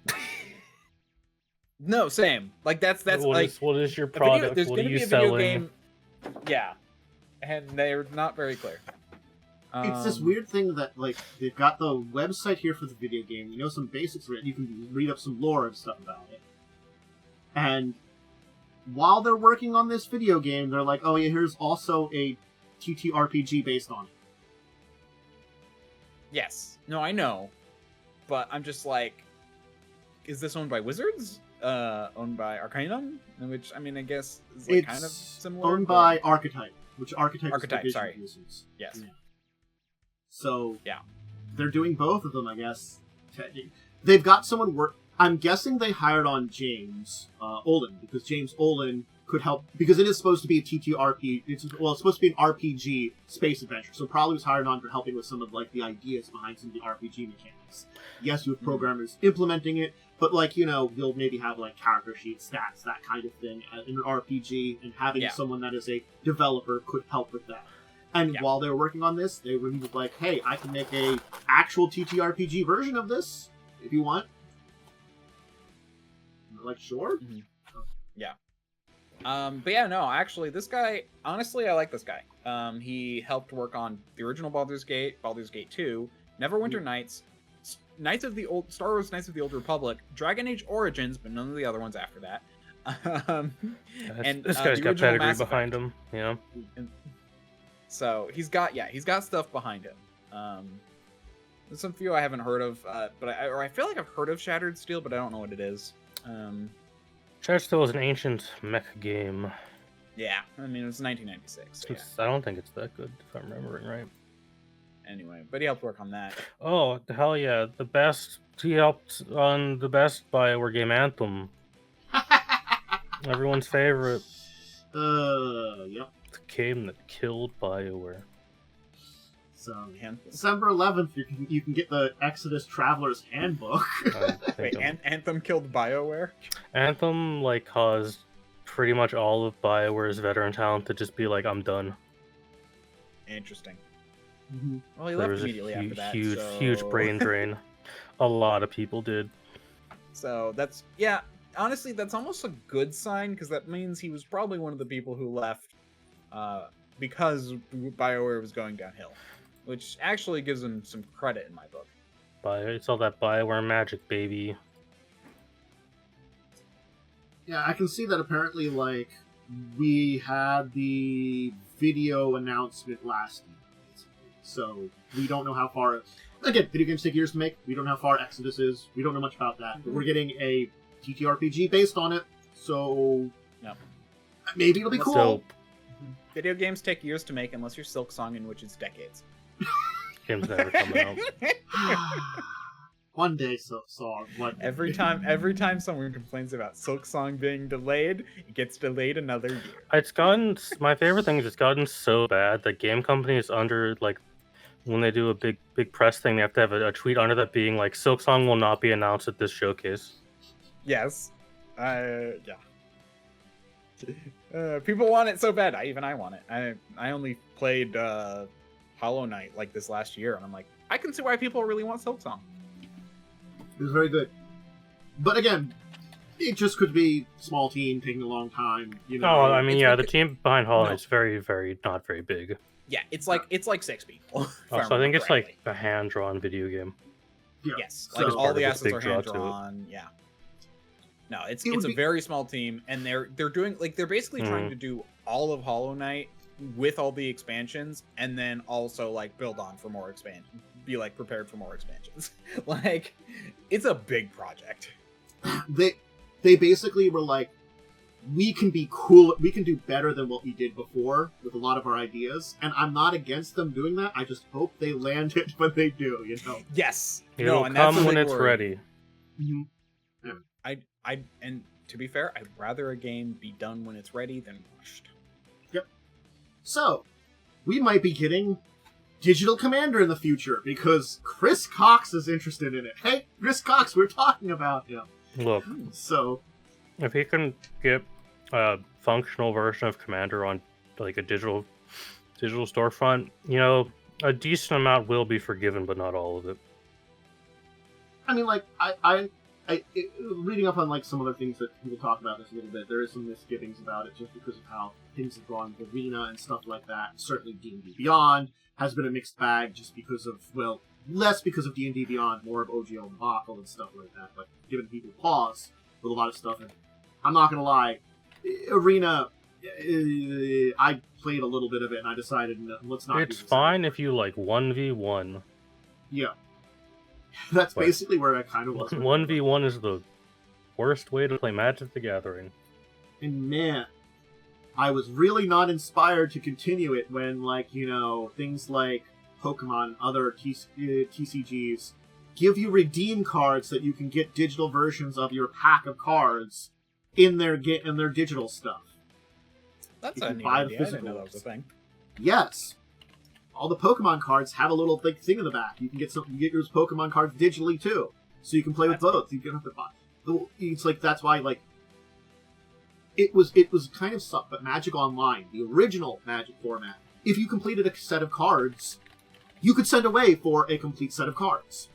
No, same. Like that's what is your product? There's what are gonna you be a video selling? game. Yeah, and they're not very clear. It's this weird thing that, like, they've got the website here for the video game. You know some basics of it. You can read up some lore and stuff about it. And while they're working on this video game, they're like, oh yeah, here's also a TTRPG based on it. Yes. No, I know. But I'm just like, is this owned by Wizards? Owned by Arcanum? Which, I mean, I guess is like kind of similar. Owned by Archetype, which Archetype is sorry. Wizards. Yes. Yeah. So, yeah. They're doing both of them, I guess. They've got someone I'm guessing they hired on James Olin, because James Olin could help, because it is supposed to be a TTRPG. It's supposed to be an RPG space adventure, so probably was hired on for helping with some of, like, the ideas behind some of the RPG mechanics. Yes, you have programmers implementing it, but, like, you know, you'll maybe have, like, character sheets, stats, that kind of thing in an RPG, and having someone that is a developer could help with that. And while they were working on this, they were like, hey, I can make a actual TTRPG version of this, if you want. And they're like, sure? Mm-hmm. Yeah. But yeah, no, actually, this guy, honestly, I like this guy. He helped work on the original Baldur's Gate 2, Neverwinter Nights, Star Wars Knights of the Old Republic, Dragon Age Origins, but none of the other ones after that. And this guy's got pedigree behind him, yeah. So he's got stuff behind him. There's some few I haven't heard of, but I feel like I've heard of Shattered Steel, but I don't know what it is. Shattered Steel is an ancient mech game. Yeah, I mean, it was 1996. So I don't think it's that good, if I'm remembering right. Anyway, but he helped work on that. Oh, hell yeah. He helped on the best BioWare game, Anthem. Everyone's favorite. Yep. The game that killed BioWare. So, December 11th, you can get the Exodus Traveler's Handbook. Wait, Anthem killed BioWare? Anthem, like, caused pretty much all of BioWare's veteran talent to just be like, I'm done. Interesting. Mm-hmm. Well, he left immediately after that. Huge brain drain. A lot of people did. So that's, honestly, that's almost a good sign, because that means he was probably one of the people who left because BioWare was going downhill, which actually gives him some credit in my book. It's all that BioWare magic, baby. Yeah, I can see that apparently, like, we had the video announcement last year. So, we don't know how far... Again, video games take years to make. We don't know how far Exodus is. We don't know much about that. But we're getting a TTRPG based on it, so... Yep. Maybe it'll be cool. Dope. Video games take years to make unless you're Silksong, in which it's decades. Game's never coming out. One day, Silksong. Every time someone complains about Silksong being delayed, it gets delayed another year. It's gotten... My favorite thing is it's gotten so bad that game companies under, like, when they do a big press thing, they have to have a tweet under that being like, Silksong will not be announced at this showcase. Yes. People want it so bad. I want it. I only played Hollow Knight like this last year, and I'm like, I can see why people really want Silksong. It was very good. But again, it just could be small team taking a long time. You know. Oh, I mean, yeah, the team behind Hollow Knight's very, very not very big. Yeah, it's like 6 people. So I think it's like a hand-drawn video game. Yeah. Yes, So, like all the assets assets are hand-drawn. Yeah. No, it's a very small team, and they're doing like they're basically trying to do all of Hollow Knight with all the expansions, and then also like build on for more expansion. Be like prepared for more expansions. Like, it's a big project. They basically were like, we can be cool, we can do better than what we did before with a lot of our ideas, and I'm not against them doing that. I just hope they land it when they do, you know. Yes. It'll come when it's ready. Mm-hmm. And to be fair, I'd rather a game be done when it's ready than rushed. Yep. So, we might be getting Digital Commander in the future because Chris Cox is interested in it. Hey, Chris Cox, we're talking about him. Look, so if he can get a functional version of Commander on like a digital storefront, you know, a decent amount will be forgiven, but not all of it. I mean, like, reading up on like some other things that people talk about this a little bit, there is some misgivings about it just because of how things have gone with Arena and stuff like that. Certainly D&D Beyond has been a mixed bag just because of, well, less because of D&D Beyond, more of OGL debacle and stuff like that, but giving people pause with a lot of stuff. And I'm not gonna lie, Arena, I played a little bit of it and I decided, no, let's not. It's fine if you like 1v1. Yeah. That's basically where I kind of was. 1v1 is the worst way to play Magic the Gathering. And man, I was really not inspired to continue it when, like, you know, things like Pokemon and other TCGs give you redeem cards that you can get digital versions of your pack of cards in their digital stuff. That's a neat idea. I didn't know that was a thing. Yes. All the Pokemon cards have a little thing in the back. You can get your Pokemon cards digitally too, so you can play with both. You don't have to buy. It's like that's why like it was kind of sucked. But Magic Online, the original Magic format, if you completed a set of cards, you could send away for a complete set of cards.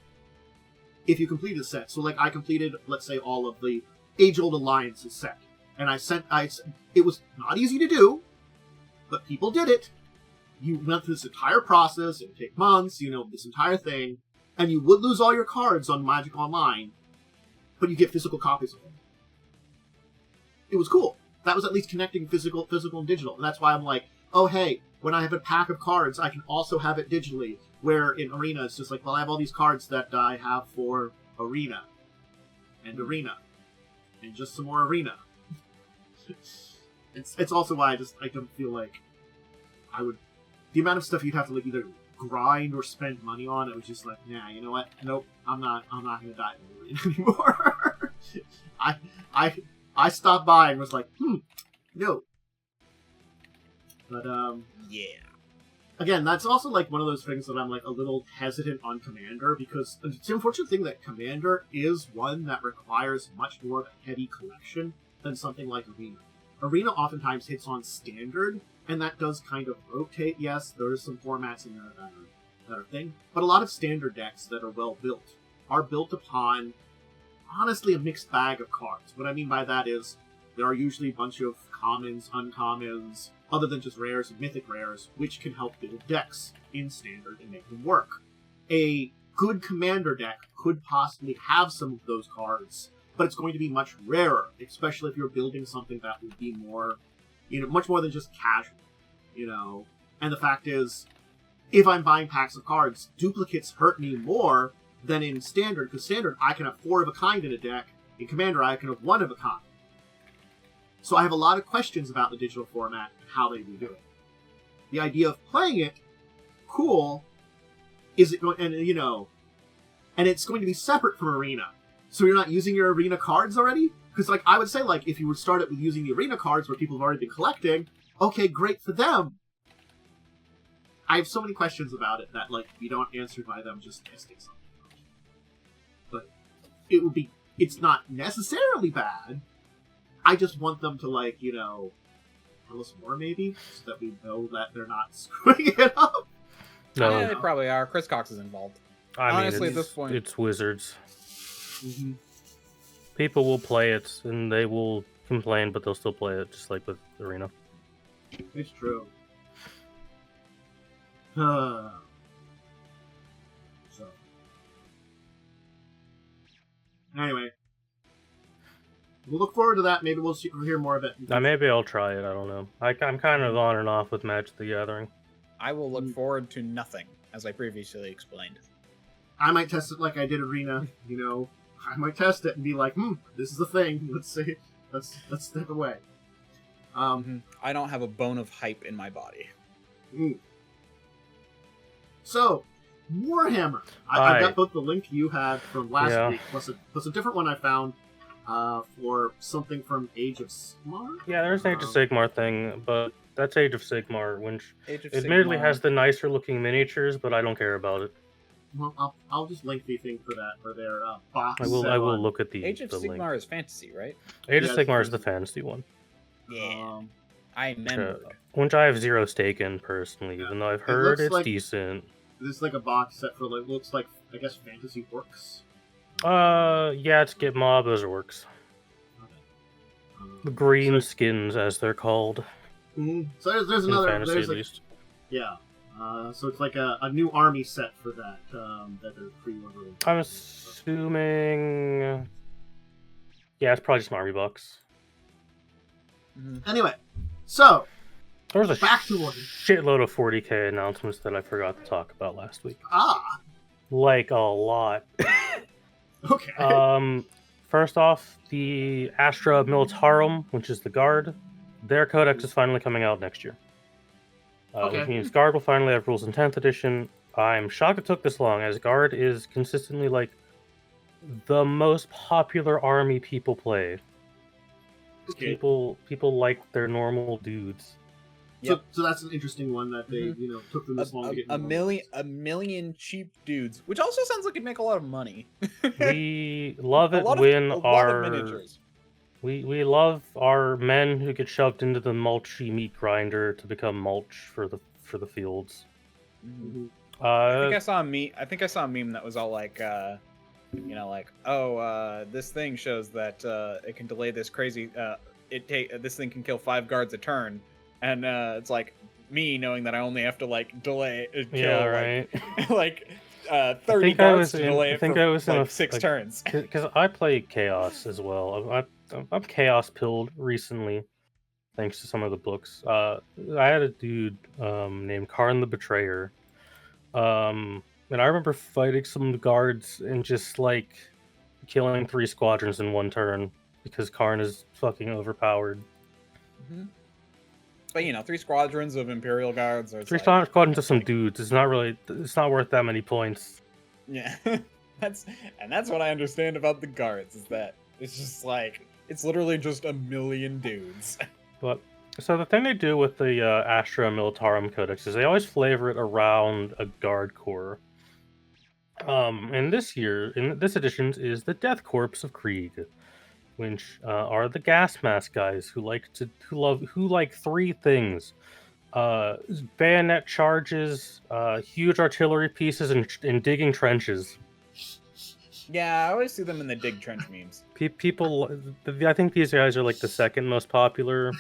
If you completed a set, so like I completed, let's say, all of the Age-Old Alliances set, and it was not easy to do, but people did it. You went through this entire process, it would take months, you know, this entire thing, and you would lose all your cards on Magic Online, but you get physical copies of them. It was cool. That was at least connecting physical and digital, and that's why I'm like, oh hey, when I have a pack of cards, I can also have it digitally, where in Arena, it's just like, well, I have all these cards that I have for Arena, and just some more Arena. It's also why I don't feel like I would... The amount of stuff you'd have to like either grind or spend money on, it was just like, nah, you know what? Nope, I'm not gonna dive in Arena anymore. I stopped by and was like, no. But yeah. Again, that's also like one of those things that I'm like a little hesitant on Commander, because it's the unfortunate thing that Commander is one that requires much more of a heavy collection than something like Arena. Arena oftentimes hits on Standard, and that does kind of rotate. Yes, there are some formats in there that are thing, but a lot of Standard decks that are well built are built upon, honestly, a mixed bag of cards. What I mean by that is there are usually a bunch of commons, uncommons, other than just rares and mythic rares, which can help build decks in Standard and make them work. A good Commander deck could possibly have some of those cards, but it's going to be much rarer, especially if you're building something that would be more, you know, much more than just casual, you know. And the fact is, if I'm buying packs of cards, duplicates hurt me more than in Standard, because Standard, I can have 4 of a kind in a deck. In Commander, I can have 1 of a kind. So I have a lot of questions about the digital format and how they do it. The idea of playing it, cool, is it going, and you know, and it's going to be separate from Arena. So you're not using your Arena cards already? Because like I would say, like if you would start it with using the Arena cards where people have already been collecting, okay, great for them. I have so many questions about it that like you don't answer by them just testing something. But it's not necessarily bad. I just want them to, like, you know, tell us more, maybe, so that we know that they're not screwing it up. No, yeah, they probably are. Chris Cox is involved. I mean, honestly, at this point, it's Wizards. Mm-hmm. people will play it and they will complain, but they'll still play it, just like with Arena. It's true. So, anyway, we'll look forward to that. Maybe we'll hear more of it. Maybe I'll try it. I don't know. I'm kind of on and off with Magic the Gathering. I will look forward to nothing, as I previously explained. I might test it like I did Arena. I might test it and be like, this is the thing. Let's step away. I don't have a bone of hype in my body. So, Warhammer. I've got both the link you had from last week plus a different one I found for something from Age of Sigmar. Yeah, there's an Age of Sigmar thing, but that's Age of Sigmar, which admittedly has the nicer looking miniatures, but I don't care about it. Well, I'll just link the thing for that, for their box. I will look at the Age of Sigmar link. Is fantasy, right? Age of Sigmar is the fantasy one. Yeah. I remember. Which I have zero stake in personally, even though I've heard it's decent. This is like a box set for looks like, I guess, fantasy orcs. Yeah, it's Get Mob as orcs. Okay. The green skins, as they're called. So there's another fantasy, at least. Yeah. So it's like a new army set for that that they're pre-ordering. I'm assuming. Yeah, it's probably just an army box. Anyway, so there was a back to shitload of 40k announcements that I forgot to talk about last week. Like a lot. Okay. First off, the Astra Militarum, which is the Guard, their codex is finally coming out next year. Which means Guard will finally have rules in 10th edition. I'm shocked it took this long, as Guard is consistently like the most popular army people play. Okay. People like their normal dudes. So that's an interesting one that they took them this long to get. A million cheap dudes, which also sounds like it'd make a lot of money. We love it when we love our men who get shoved into the mulchy meat grinder to become mulch for the fields. I think I saw a meme that was all like, this thing shows that it can delay this crazy. This thing can kill 5 guards a turn, and it's like me knowing that I only have to delay kill 30 guards to delay it for 6 turns. Because I play Chaos as well. I'm Chaos pilled recently, thanks to some of the books. I had a dude named Karn the Betrayer, and I remember fighting some guards and just killing 3 squadrons in one turn because Karn is fucking overpowered. But 3 squadrons of Imperial guards are 3 squadrons of some dudes. It's not worth that many points. Yeah, that's what I understand about the guards, is that it's just it's literally just a million dudes. But so the thing they do with the Astra Militarum Codex is they always flavor it around a guard corps. And this edition is the Death Corps of Krieg, which are the gas mask guys who like 3 things: bayonet charges, huge artillery pieces, and digging trenches. Yeah, I always see them in the dig trench memes. People, I think these guys are the second most popular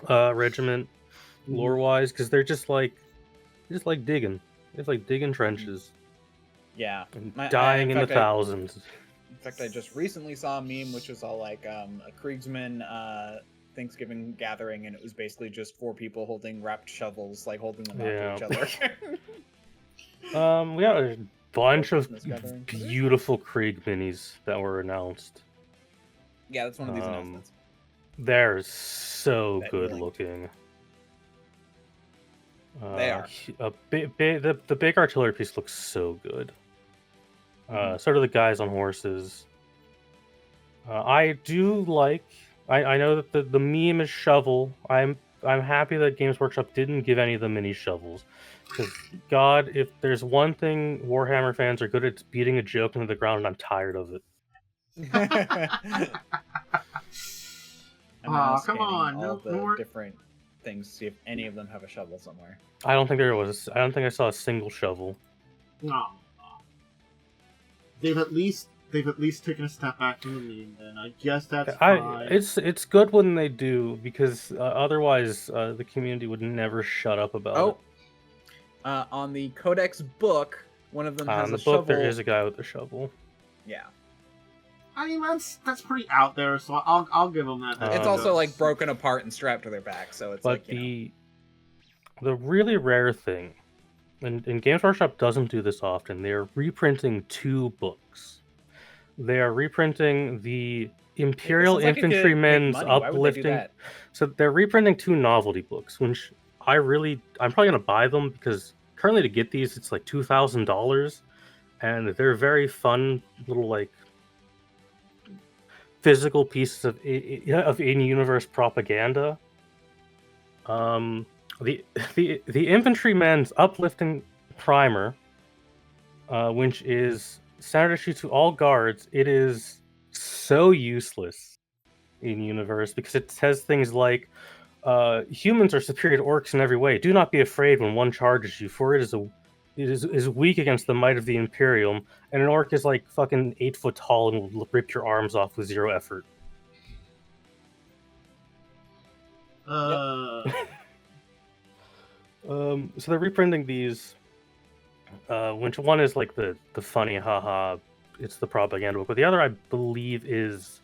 regiment lore-wise, because they're just digging. It's digging trenches. Yeah, dying in the thousands. In fact, I just recently saw a meme which was all a Kriegsman Thanksgiving gathering, and it was basically just 4 people holding wrapped shovels, holding them out to each other. We got a bunch of beautiful Krieg minis that were announced. Yeah, that's one of these announcements. They're so good looking. They are. The big artillery piece looks so good. So do the guys on horses. I do I know that the meme is shovel. I'm happy that Games Workshop didn't give any of the mini shovels. Because, God, if there's one thing Warhammer fans are good at, it's beating a joke into the ground, and I'm tired of it. Come on. All the different things to see if any of them have a shovel somewhere. I don't think there was. I don't think I saw a single shovel. No. They've at least they've at least taken a step back from the meme, and I guess that's fine. It's good when they do, because otherwise the community would never shut up about it. On the Codex book, one of them has a shovel. On the book, shovel. there is a guy with a shovel. Yeah. I mean, that's pretty out there, so I'll give them that. It's also like broken apart and strapped to their back, so it's but the really rare thing, and Games Workshop doesn't do this often, they're reprinting 2 books. They are reprinting the Imperial Infantrymen's Uplifting. So they're reprinting 2 novelty books, which I'm probably gonna buy them because currently to get these it's like $2,000, and they're very fun little like physical pieces of in-universe propaganda. The Infantryman's Uplifting Primer, which is standard issue to all guards. It is so useless in universe because it says things like, humans are superior to orcs in every way. Do not be afraid when one charges you, for it is weak against the might of the Imperium, and an orc is like fucking 8 foot tall and will rip your arms off with 0 effort. So they're reprinting these, which one is like the funny haha, it's the propaganda book, but the other I believe is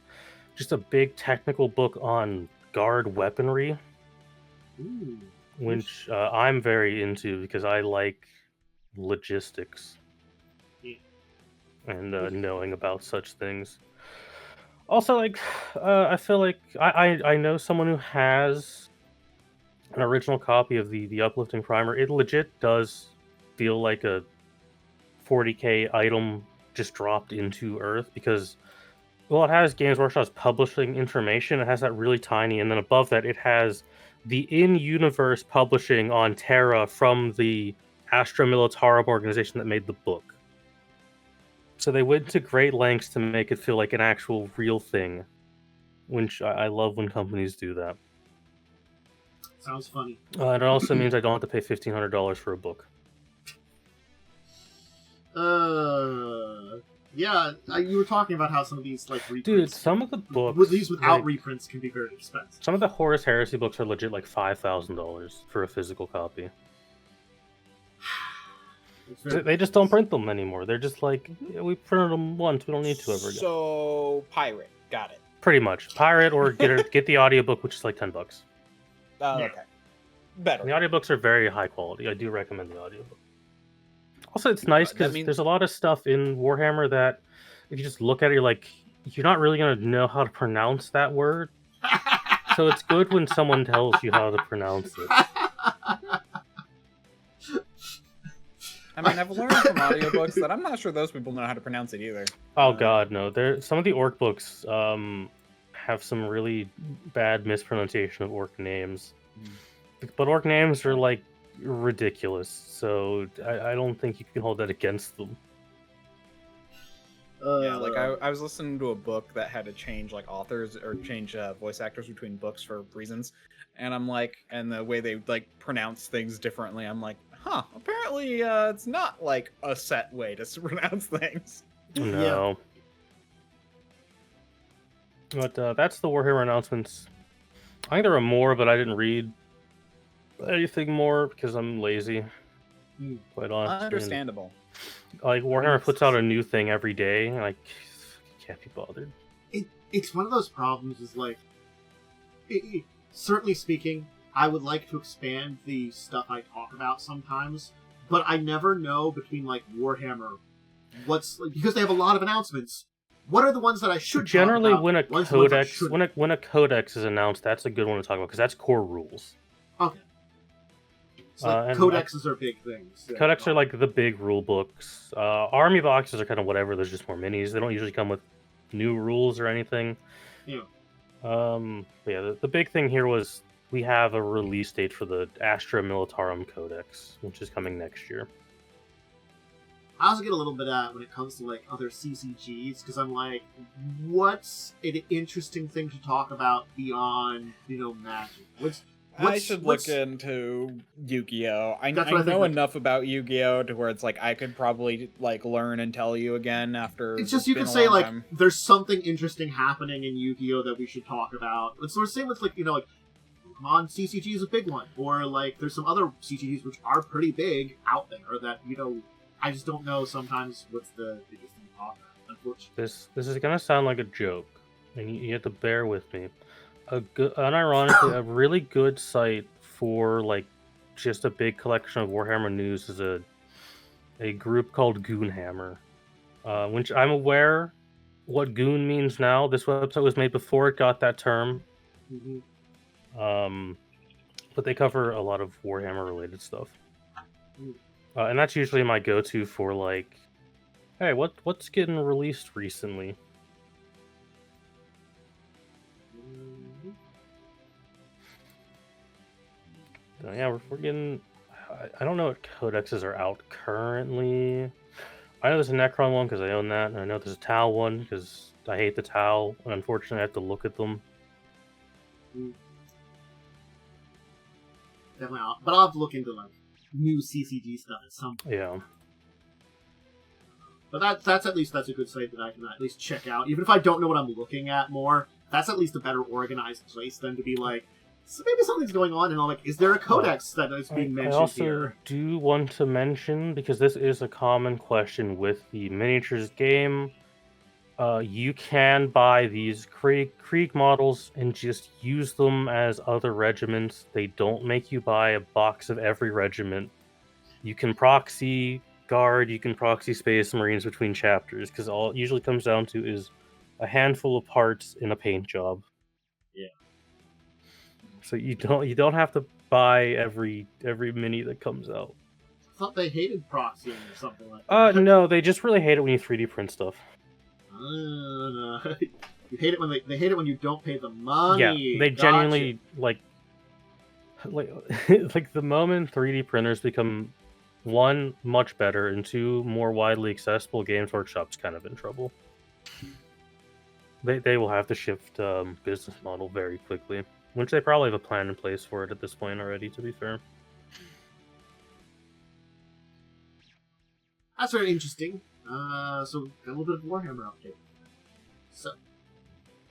just a big technical book on guard weaponry. Ooh. Which I'm very into because I like logistics and knowing about such things. Also, like, I feel like I know someone who has an original copy of the Uplifting Primer. It legit does feel like a 40k item just dropped into Earth because, well, it has Games Workshop's publishing information. It has that really tiny, and then above that, it has the in-universe publishing on Terra from the Astra Militarum organization that made the book. So they went to great lengths to make it feel like an actual real thing, which I love when companies do that. Sounds funny. And it also means I don't have to pay $1,500 for a book. Yeah, you were talking about how some of these like reprints. Dude, some of the books, these without reprints, can be very expensive. Some of the Horus Heresy books are legit like $5,000 for a physical copy. They just don't print them anymore. They're just like, yeah, we printed them once, we don't need to ever again. So pirate, got it. Pretty much pirate or get the audiobook, which is like $10. Okay, better. The audiobooks are very high quality. I do recommend the audiobook. Also, it's nice because there's a lot of stuff in Warhammer that if you just look at it, you're not really going to know how to pronounce that word. So it's good when someone tells you how to pronounce it. I mean, I've learned from audiobooks that I'm not sure those people know how to pronounce it either. Oh god, no. Some of the orc books have some really bad mispronunciation of orc names. But orc names are like ridiculous, so I don't think you can hold that against them. Yeah, like I was listening to a book that had to change like authors or change voice actors between books for reasons, and I'm like, and the way they like pronounce things differently, I'm like, apparently it's not like a set way to pronounce things. No. Yeah. But that's the Warhammer announcements. I think there were more, but I didn't read anything more because I'm lazy. Quite honestly. Understandable. Like Warhammer puts out a new thing every day, and I can't be bothered. It's one of those problems. Is like, certainly speaking, I would like to expand the stuff I talk about sometimes, but I never know between like Warhammer, because they have a lot of announcements. What are the ones that I should generally talk about? when a codex is announced, that's a good one to talk about because that's core rules. Okay. So codexes are big things. Yeah. Codex are like the big rule books. Army boxes are kind of whatever. There's just more minis. They don't usually come with new rules or anything. Yeah. The big thing here was we have a release date for the Astra Militarum Codex, which is coming next year. I also get a little bit of that when it comes to like other CCGs, because I'm like, what's an interesting thing to talk about beyond, magic? I should look into Yu-Gi-Oh! I know enough about Yu-Gi-Oh! To where it's like I could probably like learn and tell you again after. It's just you can say like there's something interesting happening in Yu-Gi-Oh! That we should talk about. It's sort of same with like like Pokemon CCG is a big one, or like there's some other CCGs which are pretty big out there that I just don't know sometimes what's the biggest thing to talk about. Unfortunately, this is gonna sound like a joke, and you have to bear with me. Unironically, a really good site for like just a big collection of Warhammer news is a group called Goonhammer, which I'm aware what goon means now. This website was made before it got that term, but they cover a lot of Warhammer related stuff, and that's usually my go-to for like, hey, what's getting released recently. Yeah, we're getting... I don't know what codexes are out currently. I know there's a Necron one because I own that, and I know there's a Tau one because I hate the Tau, and unfortunately I have to look at them. Definitely, but I'll have to look into like new CCG stuff at some point. Yeah. But that's a good site that I can at least check out. Even if I don't know what I'm looking at more, that's at least a better organized place than to be like, so maybe something's going on, and I'm like, is there a codex that is being mentioned here? I also do want to mention, because this is a common question with the miniatures game, you can buy these Krieg models and just use them as other regiments. They don't make you buy a box of every regiment. You can proxy Guard, you can proxy Space Marines between chapters, because all it usually comes down to is a handful of parts in a paint job. Yeah. So you don't have to buy every mini that comes out. I thought they hated proxying or something like that. No, they just really hate it when you 3D print stuff. No. You hate it when they hate it when you don't pay the money. Yeah, they genuinely like the moment 3D printers become 1, much better, and 2, more widely accessible, Games Workshop's kind of in trouble. They will have to shift business model very quickly, which they probably have a plan in place for it at this point already, to be fair. That's very interesting. So, got a little bit of Warhammer update. So,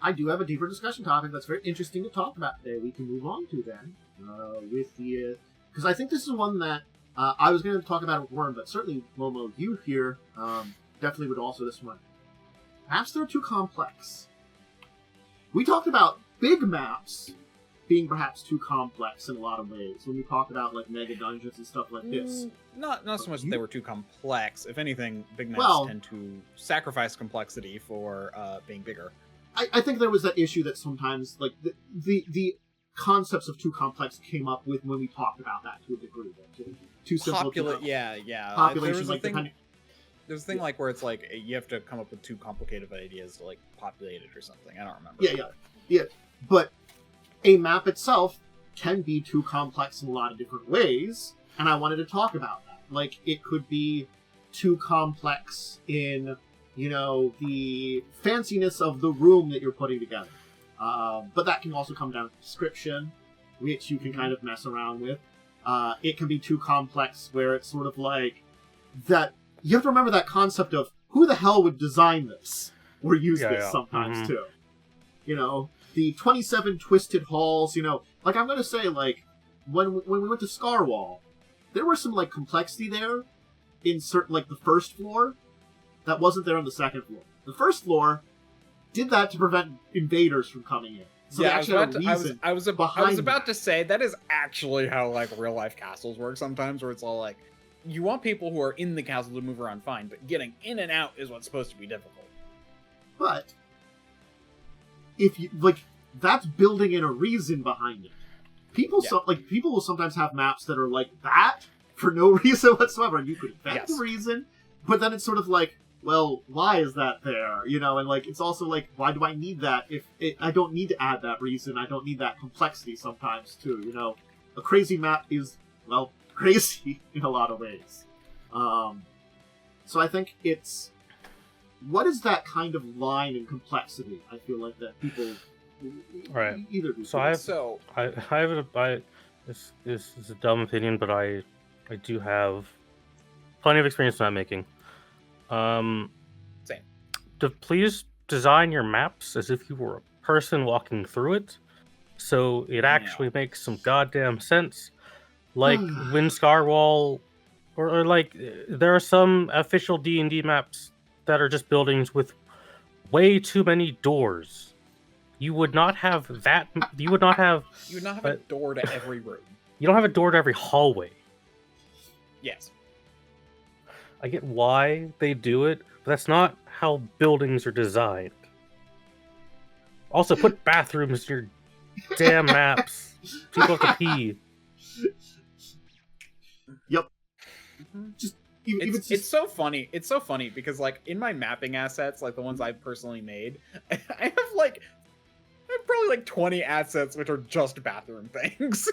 I do have a deeper discussion topic that's very interesting to talk about today. We can move on to then, with the... Because I think this is one that I was going to talk about with Worm, but certainly, Momo, you here definitely would also this one. Maps that are too complex. We talked about big maps being perhaps too complex in a lot of ways when we talk about like mega dungeons and stuff like this. Not so much that they were too complex. If anything, big maps tend to sacrifice complexity for being bigger. I think there was that issue that sometimes like the concepts of too complex came up with when we talked about that to a degree. Too simple. Yeah. Population, like there's a thing like where it's like you have to come up with too complicated ideas to like populate it or something. I don't remember. Yeah. But a map itself can be too complex in a lot of different ways, and I wanted to talk about that. Like, it could be too complex in, the fanciness of the room that you're putting together. But that can also come down to description, which you can kind of mess around with. It can be too complex where it's sort of like that. You have to remember that concept of who the hell would design this or use this sometimes too. The 27 twisted halls, like I'm going to say, like, when we went to Scarwall, there was some, like, complexity there in certain, like, the first floor that wasn't there on the second floor. The first floor did that to prevent invaders from coming in. So I was about to say, that is actually how, like, real-life castles work sometimes, where it's all, like, you want people who are in the castle to move around fine, but getting in and out is what's supposed to be difficult. But if you that's building in a reason behind it. People will sometimes have maps that are like that for no reason whatsoever. You could invent the reason, but then it's sort of like, well, why is that there? And like it's also like, why do I need that if I don't need to add that reason? I don't need that complexity sometimes too. A crazy map is crazy in a lot of ways. So I think it's what is that kind of line in complexity? I feel like that people Right. Either. So I have this is a dumb opinion, but I do have plenty of experience in map making. Same. Please design your maps as if you were a person walking through it, so it actually makes some goddamn sense. Like when Scarwall, or like there are some official D&D maps that are just buildings with way too many doors. You would not have that. You would not have a door to every room. You don't have a door to every hallway. Yes. I get why they do it, but that's not how buildings are designed. Also, put bathrooms in your damn maps. People have to pee. Yep. Just it's so funny. It's so funny because like in my mapping assets, like the ones I've personally made, I have probably like 20 assets which are just bathroom things.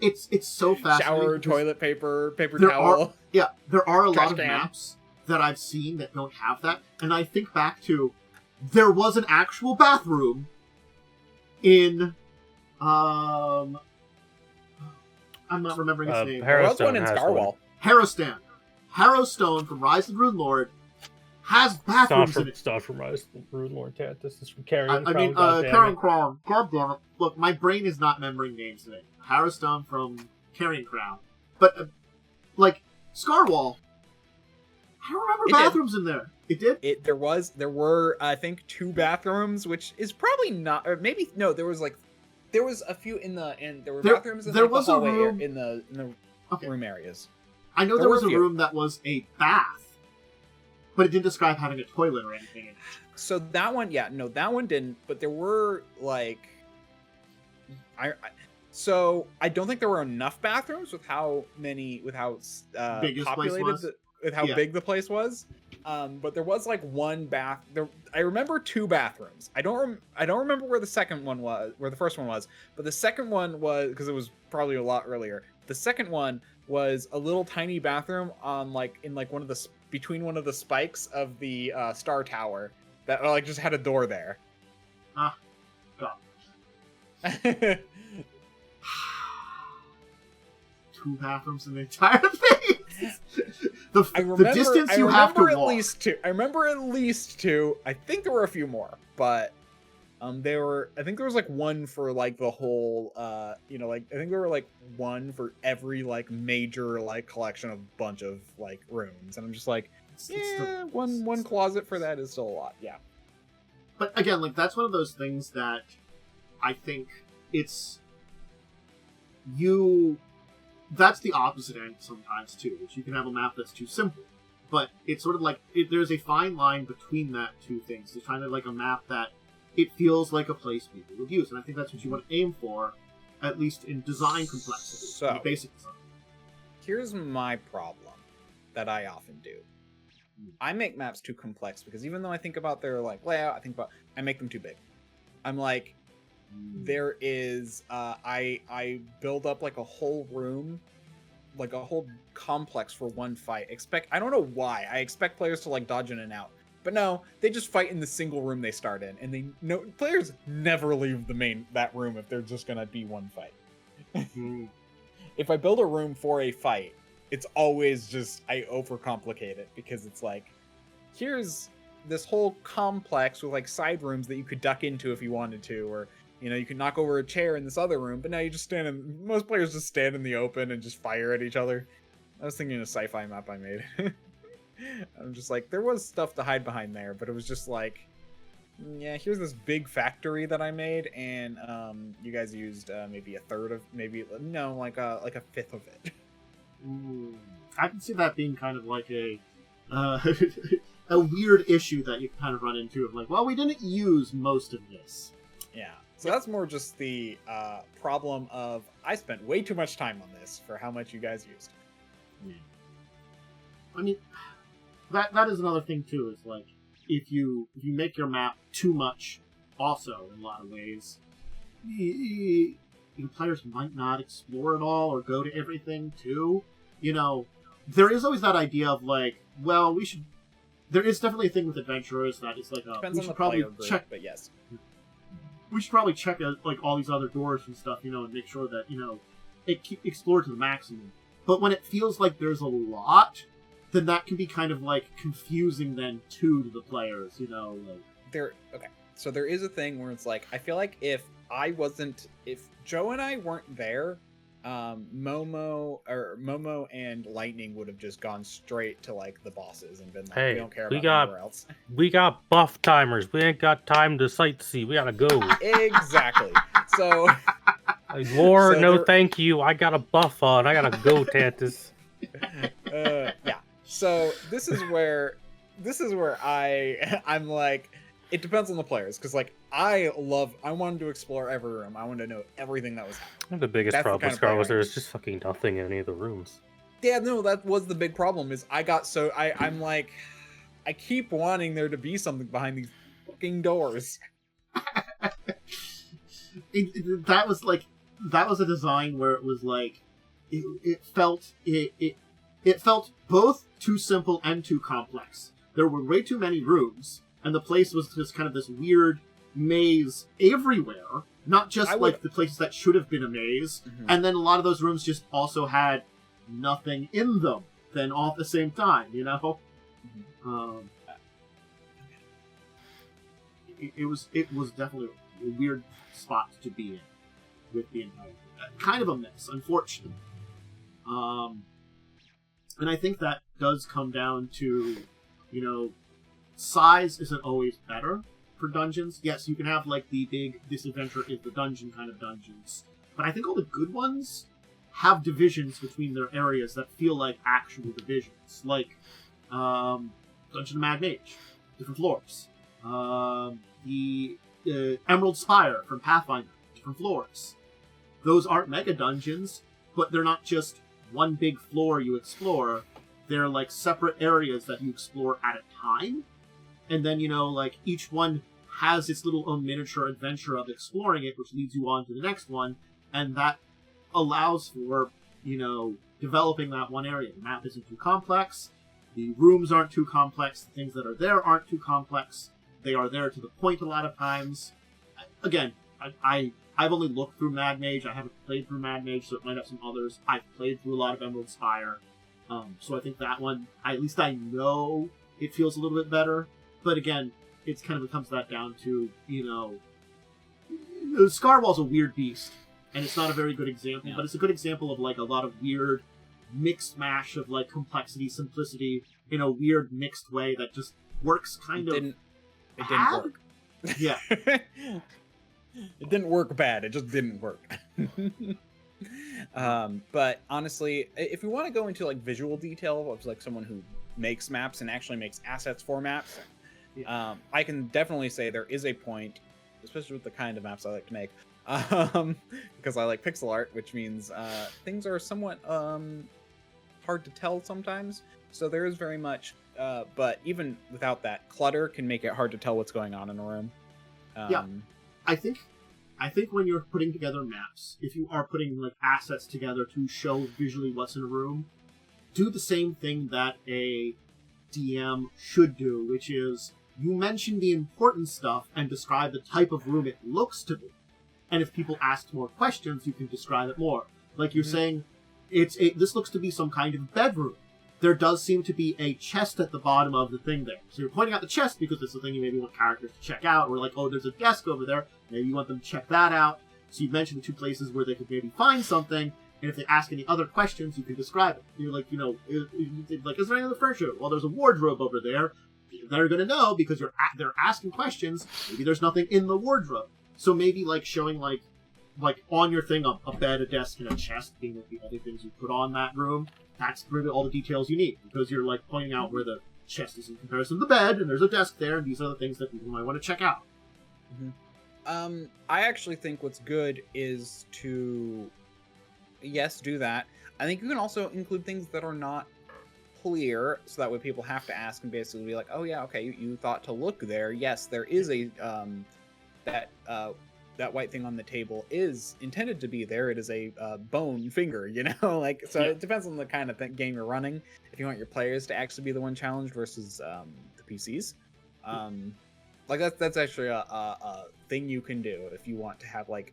It's so fascinating. Shower, toilet paper, paper towel. There are a lot of can. maps that I've seen that don't have that, and I think back to there was an actual bathroom in I'm not remembering his name. There was one in Scarwall. Harrowstone from Rise of the Runelord has bathrooms in it. It's not from Rise of the Runelord, Tat. This is from Carrion Crown. Carrion Crown. God damn it. Look, my brain is not remembering names today. Harrowstone from Carrion Crown. But, Scarwall, I don't remember bathrooms in there. It did? There were, I think, 2 bathrooms, which is probably not, or maybe, no, there was a few there were bathrooms in the hallway room, in the room areas. I know there was a room that was a bath, but it didn't describe having a toilet or anything in it. So that one, that one didn't, but there were, so I don't think there were enough bathrooms with how populated, with how big the place was. But there was one bath. I remember 2 bathrooms. I don't remember where the second one was, where the first one was. But the second one was, because it was probably a lot earlier. The second one was a little tiny bathroom on between one of the spikes of the Star Tower that just had a door there. Ah, God. 2 bathrooms in the entire thing. The distance you have to walk. I remember at least 2. I think there were a few more, but I think there was one for the whole I think there were one for every major collection of bunch of rooms, and I'm just one closet for that is still a lot. Yeah. But again, that's one of those things that I think that's the opposite end sometimes too, which you can have a map that's too simple. But it's sort of there's a fine line between that 2 things. It's kind of like a map that it feels like a place people would use, and I think that's what you want to aim for, at least in design complexity, in basic design. Here's my problem that I often do. I make maps too complex because even though I think about their layout, I make them too big. I'm there is I build up a whole room, a whole complex for one fight. I don't know why. I expect players to dodge in and out. But no, they just fight in the single room they start in, and players never leave that room if they're just gonna be one fight. If I build a room for a fight, it's always just I overcomplicate it because it's here's this whole complex with side rooms that you could duck into if you wanted to, or you could knock over a chair in this other room, but now you just most players just stand in the open and just fire at each other. I was thinking of a sci-fi map I made. I'm just there was stuff to hide behind there, but it was just here's this big factory that I made, and you guys used maybe a third of, a fifth of it. Ooh, I can see that being kind of a weird issue that you kind of run into of well, we didn't use most of this. Yeah. So that's more just the problem of I spent way too much time on this for how much you guys used. Yeah. I mean, that is another thing too. Is if you make your map too much, also in a lot of ways, your players might not explore it all or go to everything too. There is always that idea of well, we should. There is definitely a thing with adventurers that is depends we on should the probably player group, check. But yes. we should probably check out, like, all these other doors and stuff, and make sure that, it explored to the maximum. But when it feels like there's a lot, then that can be kind of, like, confusing then, too, to the players, like... Okay, so there is a thing where it's like, I feel like if Joe and I weren't there, Momo and Lightning would have just gone straight to, like, the bosses and been like, hey, we don't care about anywhere else. We got buff timers. We ain't got time to sightsee. We gotta go. Exactly. So... Lord, no thank you. I got a buff on. I gotta go, Tantus. Yeah. So this is where I'm like, it depends on the players, because like I wanted to explore every room. I wanted to know everything that was happening. The biggest problem with Scar was there was just fucking nothing in any of the rooms. Yeah, no, that was the big problem. Is I'm like, I keep wanting there to be something behind these fucking doors. That was a design where it was like, it felt both too simple and too complex. There were way too many rooms, and the place was just kind of this weird maze everywhere, not just the places that should have been a maze. Mm-hmm. And then a lot of those rooms just also had nothing in them then all at the same time, Mm-hmm. It was definitely a weird spot to be in with the entire kind of a mess, unfortunately. And I think that does come down to, size isn't always better for dungeons. Yes, you can have like the big this adventure is the dungeon kind of dungeons, but I think all the good ones have divisions between their areas that feel like actual divisions, like Dungeon of Mad Mage, different floors. The Emerald Spire from Pathfinder, different floors. Those aren't mega dungeons, but they're not just one big floor you explore. They're like separate areas that you explore at a time. And then, like each one has its little own miniature adventure of exploring it, which leads you on to the next one. And that allows for, developing that one area. The map isn't too complex. The rooms aren't too complex. The things that are there aren't too complex. They are there to the point a lot of times. Again, I've only looked through Mad Mage. I haven't played through Mad Mage, so it might have some others. I've played through a lot of Emerald Spire. So I think that one, at least I know it feels a little bit better. But again, it comes that down to, Scarwall's a weird beast. And it's not a very good example, but it's a good example of like a lot of weird mixed mash of like complexity, simplicity in a weird mixed way that just works kind of. It didn't work. Yeah. It didn't work bad. It just didn't work. But honestly, if we want to go into like visual detail of like someone who makes maps and actually makes assets for maps, I can definitely say there is a point, especially with the kind of maps I like to make, because I like pixel art, which means things are somewhat hard to tell sometimes. So there is very much, but even without that, clutter can make it hard to tell what's going on in a room. I think when you're putting together maps, if you are putting like assets together to show visually what's in a room, do the same thing that a DM should do, which is you mention the important stuff and describe the type of room it looks to be. And if people ask more questions, you can describe it more. Like you're saying, this looks to be some kind of bedroom. There does seem to be a chest at the bottom of the thing there. So you're pointing out the chest because it's the thing you maybe want characters to check out. Or like, oh, there's a desk over there. Maybe you want them to check that out. So you mentioned the two places where they could maybe find something. And if they ask any other questions, you can describe it. You're like, is there any other furniture? Well, there's a wardrobe over there. They're going to know because they're asking questions. Maybe there's nothing in the wardrobe. So maybe like showing like on your thing a bed, a desk, and a chest being like the other things you put on that room. That's really all the details you need because you're like pointing out where the chest is in comparison to the bed, and there's a desk there, and these are the things that people might want to check out. Mm-hmm. I actually think what's good is to, yes, do that. I think you can also include things that are not clear, so that way people have to ask and basically be like, oh yeah, okay, you thought to look there. Yes, there is a that white thing on the table is intended to be there. It is a bone finger, like, so it depends on the kind of game you're running. If you want your players to actually be the one challenged versus the PCs. Like that's actually a thing you can do if you want to have like,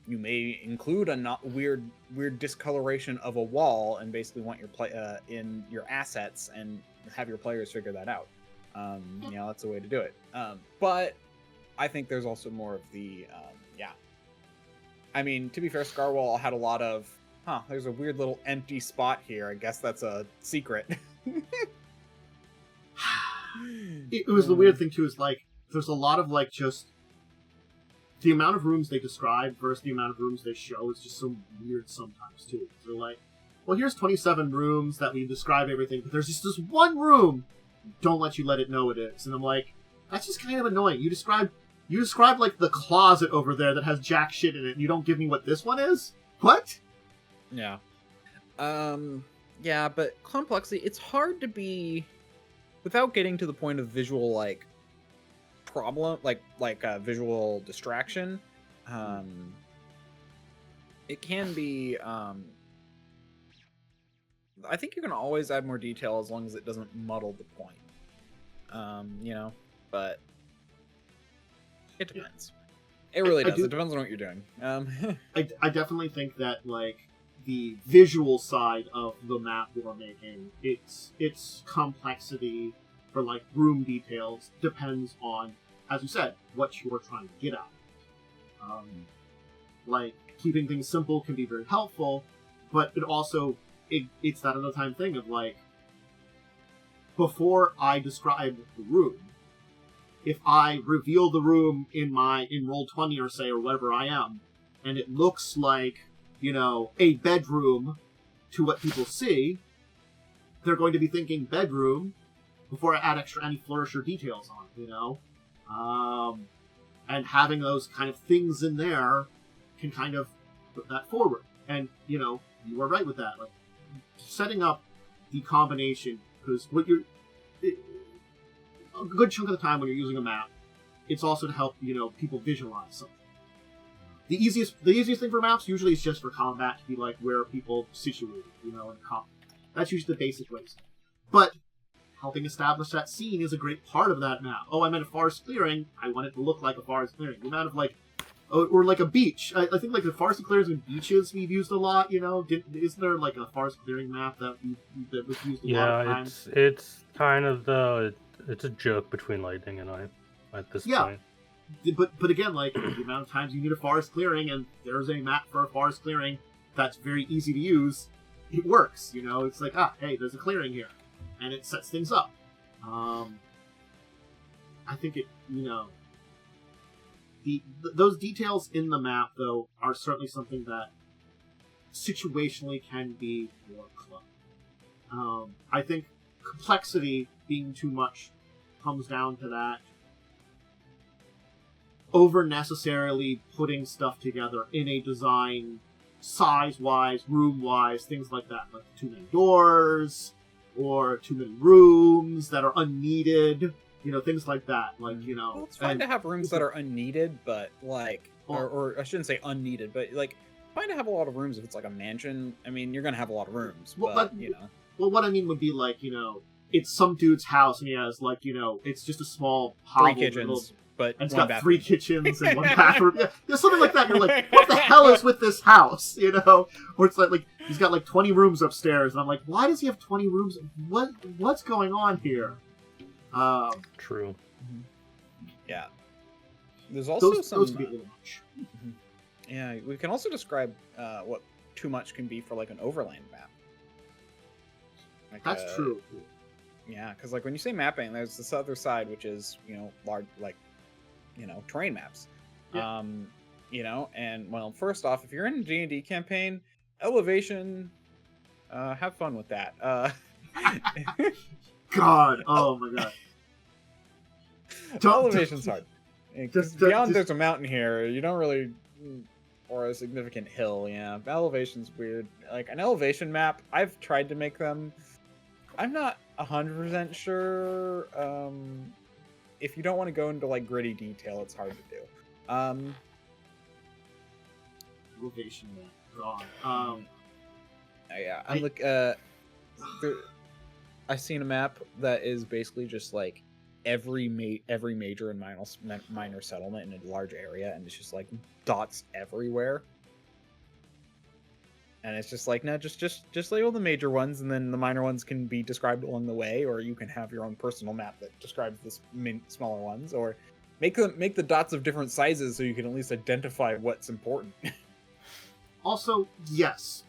you may include a not weird discoloration of a wall and basically want your in your assets and have your players figure that out. You know, that's a way to do it. But I think there's also more of the yeah. I mean, to be fair, Scarwall had a lot of there's a weird little empty spot here. I guess that's a secret. It was the weird thing too, is like there's a lot of like just the amount of rooms they describe versus the amount of rooms they show is just so weird sometimes too. They're like, well, here's 27 rooms that we describe everything, but there's just this one room, don't let you let it know it is. And I'm like, that's just kind of annoying. You describe like the closet over there that has jack shit in it, and you don't give me what this one is? What? Yeah. Yeah, but complexity, it's hard to be without getting to the point of visual like problem, like visual distraction. It can be I think you can always add more detail as long as it doesn't muddle the point. You know, but it depends. It really does. It depends on what you're doing. I definitely think that like the visual side of the map we're making, its complexity for like room details depends on, as you said, what you're trying to get at. Like keeping things simple can be very helpful, but it also it's that other time thing of like, before I describe the room, if I reveal the room in Roll20 or say or whatever I am, and it looks like, you know, a bedroom to what people see, they're going to be thinking bedroom before I add any flourish or details on it, you know? And having those kind of things in there can kind of put that forward. And, you know, you were right with that. Like, setting up the combination, because a good chunk of the time when you're using a map, it's also to help, you know, people visualize something. The easiest thing for maps usually is just for combat to be like where are people situated, you know, in combat. That's usually the basic ways. But helping establish that scene is a great part of that map. Oh, I'm in a forest clearing. I want it to look like a forest clearing. The amount of like, or like a beach. I think like the forest clearings and beaches we've used a lot. You know, isn't there like a forest clearing map that was used a lot of times? Yeah, it's kind of it's a joke between Lightning and I at this point. But again, like, the amount of times you need a forest clearing, and there's a map for a forest clearing that's very easy to use, it works, you know? It's like, hey, there's a clearing here, and it sets things up. I think it, you know... Those details in the map, though, are certainly something that situationally can be more cluttered. I think complexity being too much comes down to that. Over necessarily putting stuff together in a design, size-wise, room-wise, things like that, like too many doors or too many rooms that are unneeded, you know, things like that. Like, you know, well, it's fine to have rooms that are unneeded, but like, or I shouldn't say unneeded, but like, fine to have a lot of rooms if it's like a mansion. I mean, you're gonna have a lot of rooms, but you know. Well, what I mean would be like, you know, it's some dude's house and he has like, you know, it's just a small 3 kitchens. But it's got 3 kitchens and 1 bathroom. Yeah, something like that. You're like, what the hell is with this house? You know, or it's like he's got like 20 rooms upstairs, and I'm like, why does he have 20 rooms? What's going on here? True. Yeah. There's also those can be a little much. Yeah, we can also describe what too much can be for like an overland map. Like, that's true. Yeah, because like when you say mapping, there's this other side which is, you know, large, like, you know, terrain maps. Yeah. You know, and well, first off, if you're in a D&D campaign, elevation, have fun with that. God, oh my god. Elevation's hard. Beyond there's a mountain here, you don't really, or a significant hill, yeah. Elevation's weird. Like an elevation map, I've tried to make them. I'm not 100% sure. If you don't want to go into like gritty detail, it's hard to do. Elevation map, God. Yeah, I'm like, I've seen a map that is basically just like every major and minor settlement in a large area, and it's just like dots everywhere. And it's just like, no, just label the major ones, and then the minor ones can be described along the way, or you can have your own personal map that describes the smaller ones, or make the dots of different sizes so you can at least identify what's important. Also, yes,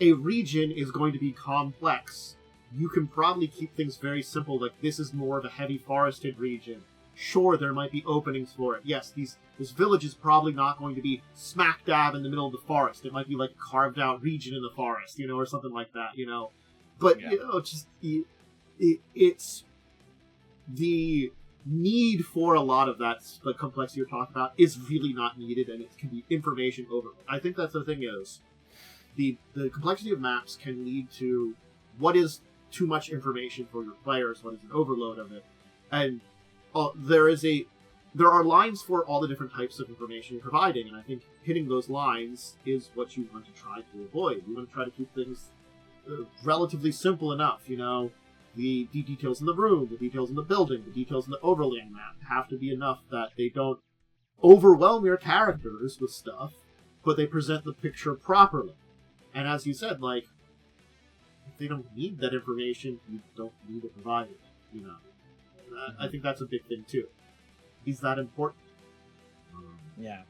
a region is going to be complex. You can probably keep things very simple, like this is more of a heavy forested region. Sure, there might be openings for it. Yes, this village is probably not going to be smack dab in the middle of the forest. It might be like a carved out region in the forest, or something like that, But, just it's the need for a lot of that complexity you're talking about is really not needed, and it can be information overload. I think that's the thing is, the complexity of maps can lead to what is too much information for your players, what is an overload of it, and there are lines for all the different types of information you're providing, and I think hitting those lines is what you want to try to avoid. You want to try to keep things relatively simple enough, The details in the room, the details in the building, the details in the overland map have to be enough that they don't overwhelm your characters with stuff, but they present the picture properly. And as you said, if they don't need that information, you don't need to provide it, I think that's a big thing, too. Is that important? Yeah.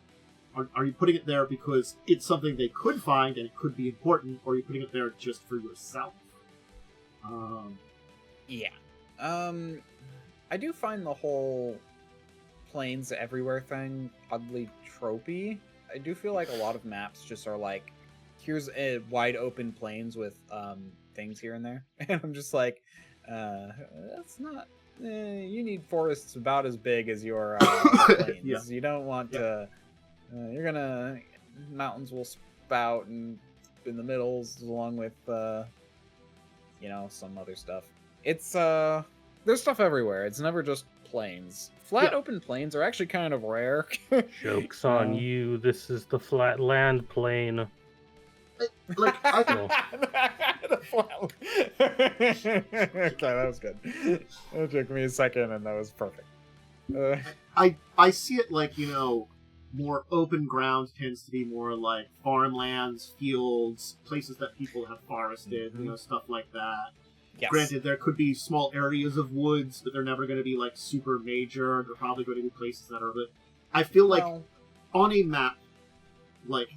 Are you putting it there because it's something they could find and it could be important, or are you putting it there just for yourself? Yeah. I do find the whole planes everywhere thing oddly tropey. I do feel like a lot of maps just are like, here's a wide open plains with things here and there. And I'm just like, that's not... you need forests about as big as your plains. Yeah. You don't want to... you're gonna... Mountains will spout in the middles along with, some other stuff. It's, there's stuff everywhere. It's never just plains. Flat open plains are actually kind of rare. Joke's on you. This is the flat land plain. Okay, that was good. It took me a second, and that was perfect. I see it like, more open ground tends to be more like farmlands, fields, places that people have forested, stuff like that. Yes. Granted, there could be small areas of woods, but they're never going to be, super major. They're probably going to be places that are a bit... I feel like on a map,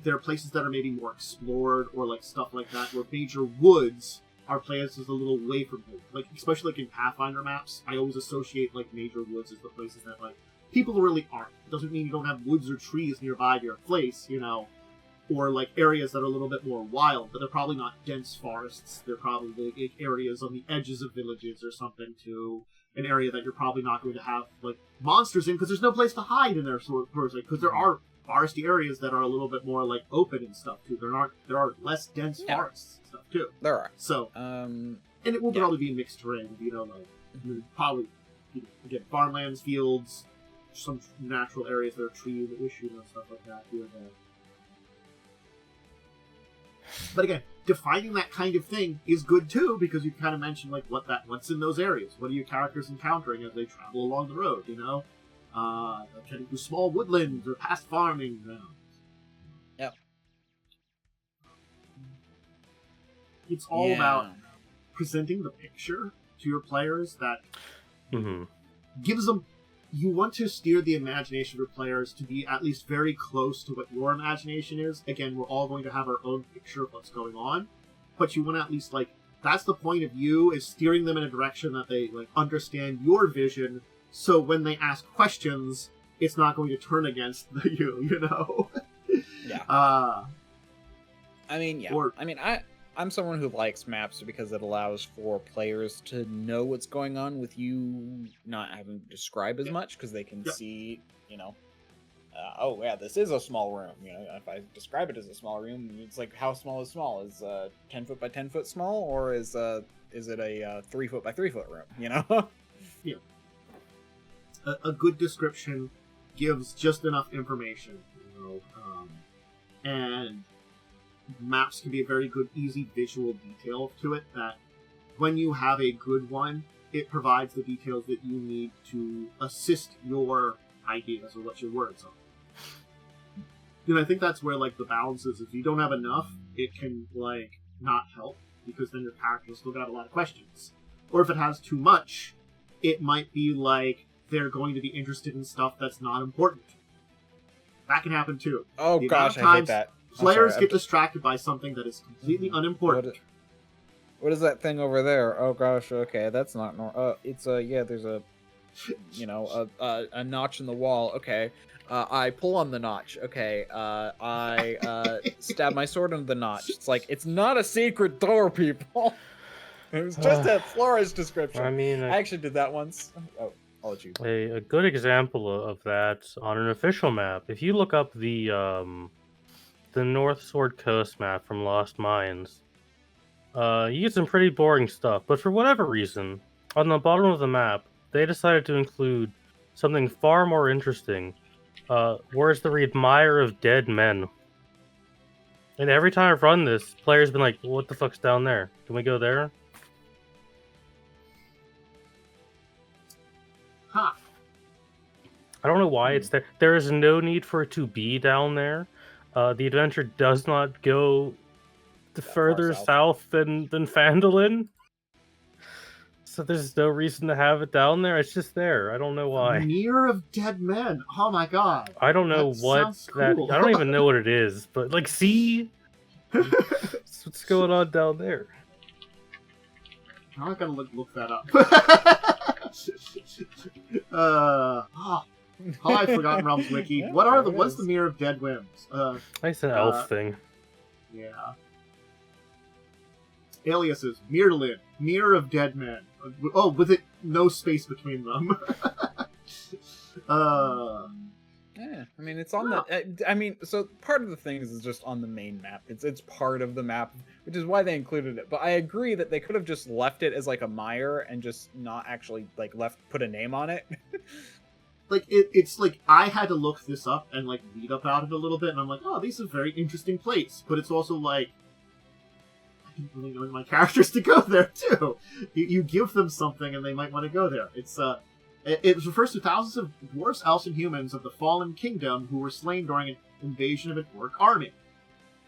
there are places that are maybe more explored or, stuff like that, where major woods are places a little away from home. Especially, in Pathfinder maps, I always associate, major woods as the places that, people really aren't. It doesn't mean you don't have woods or trees nearby your place, or areas that are a little bit more wild, but they're probably not dense forests. They're probably areas on the edges of villages or something, to an area that you're probably not going to have monsters in, because there's no place to hide in there, because there are foresty areas that are a little bit more open and stuff too. There are less dense forests and stuff too. There are. So and it will probably be mixed terrain, probably again, farmlands, fields, some natural areas that are trees, issues and stuff like that here and there. But again, defining that kind of thing is good too, because you kind of mentioned what's in those areas. What are your characters encountering as they travel along the road? Heading through small woodlands or past farming grounds. Yep. It's all about presenting the picture to your players that gives them... You want to steer the imagination of your players to be at least very close to what your imagination is. Again, we're all going to have our own picture of what's going on, but you want to at least, that's the point of view, is steering them in a direction that they, understand your vision, so when they ask questions, it's not going to turn against you, Yeah. I'm someone who likes maps because it allows for players to know what's going on with you not having to describe as much, because they can see, this is a small room. If I describe it as a small room, it's how small is small? Is 10 foot by 10 foot small, or is it a 3 foot by 3 foot room? Yeah. A good description gives just enough information, and maps can be a very good, easy visual detail to it, that when you have a good one, it provides the details that you need to assist your ideas or what your words are. And I think that's where, like, the balance is. If you don't have enough, it can, like, not help, because then your character's still got a lot of questions. Or if it has too much, it might be like they're going to be interested in stuff that's not important. That can happen too. Oh gosh, I hate that. Players get distracted by something that is completely unimportant. What is that thing over there? Oh gosh, okay, that's not normal. It's there's a, a notch in the wall. Okay, I pull on the notch. Okay, I stab my sword into the notch. It's like, it's not a secret door, people. It was just a florist description. I mean, I actually did that once. Oh, I'll let you. A good example of that on an official map. If you look up the North Sword Coast map from Lost Mines, you get some pretty boring stuff. But for whatever reason, on the bottom of the map, they decided to include something far more interesting. Words that read "Mire of Dead Men." And every time I've run this, players been like, "What the fuck's down there? Can we go there?" Huh. I don't know why it's there. There is no need for it to be down there. The adventure does not go further south than Phandalin. So there's no reason to have it down there. It's just there. I don't know why. Mirror of Dead Men. Oh my god. I don't know what that. Cool. I don't even know what it is. But like, see, what's going on down there? I'm not gonna look that up. I've forgotten Realms Wiki. Yeah, what's the Mirror of Dead Whims? It's an elf thing. Yeah. Aliases: Mirlin, Mirror of Dead Men. Oh, with it no space between them. Yeah, I mean, it's on the. So part of the thing is just on the main map. It's part of the map, which is why they included it. But I agree that they could have just left it as like a mire and just not actually like put a name on it. Like it's like I had to look this up and like read about it a little bit, and I'm like, oh, these are very interesting places. But it's also like, I didn't really know my characters to go there too. You give them something and they might want to go there. It refers to thousands of dwarves, elves, and humans of the fallen kingdom who were slain during an invasion of an orc army.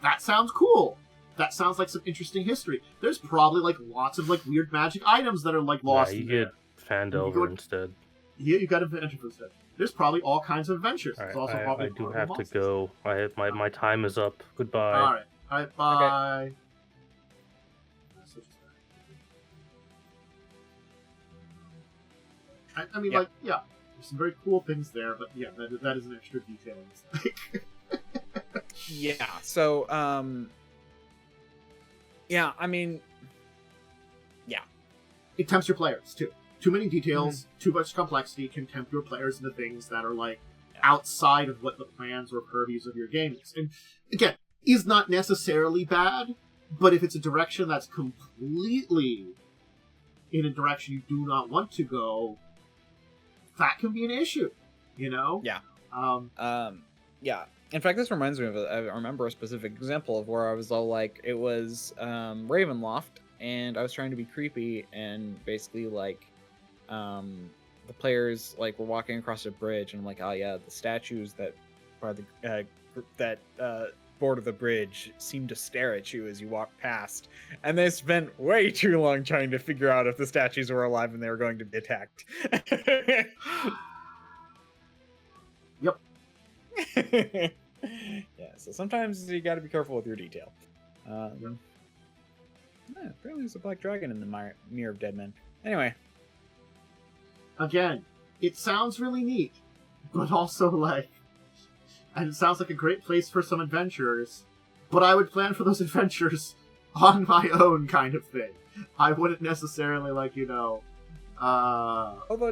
That sounds cool. That sounds like some interesting history. There's probably like lots of like weird magic items that are like lost. Yeah, you get Phandelver instead. Yeah, you got adventure instead. There's probably all kinds of adventures. Right, I do have to go. My time is up. Goodbye. All right, bye. Okay. I mean, there's some very cool things there, but yeah, that is an extra detail. Yeah. So, yeah. I mean, yeah. It tempts your players too. Too many details, too much complexity can tempt your players into things that are like outside of what the plans or purviews of your game is. And again, is not necessarily bad, but if it's a direction that's completely in a direction you do not want to go, that can be an issue, you know? Yeah. Yeah. In fact, this reminds me of I remember a specific example of where I was all like, it was Ravenloft, and I was trying to be creepy, and basically like, the players like were walking across a bridge, and I'm like, oh yeah, the statues that are the border the bridge seem to stare at you as you walk past, and they spent way too long trying to figure out if the statues were alive and they were going to be attacked. Yep. Yeah, so sometimes you got to be careful with your detail. Apparently there's a black dragon in the Mirror of Dead Men. Anyway. Again, it sounds really neat, but also like, and it sounds like a great place for some adventurers, but I would plan for those adventures on my own kind of thing. I wouldn't necessarily although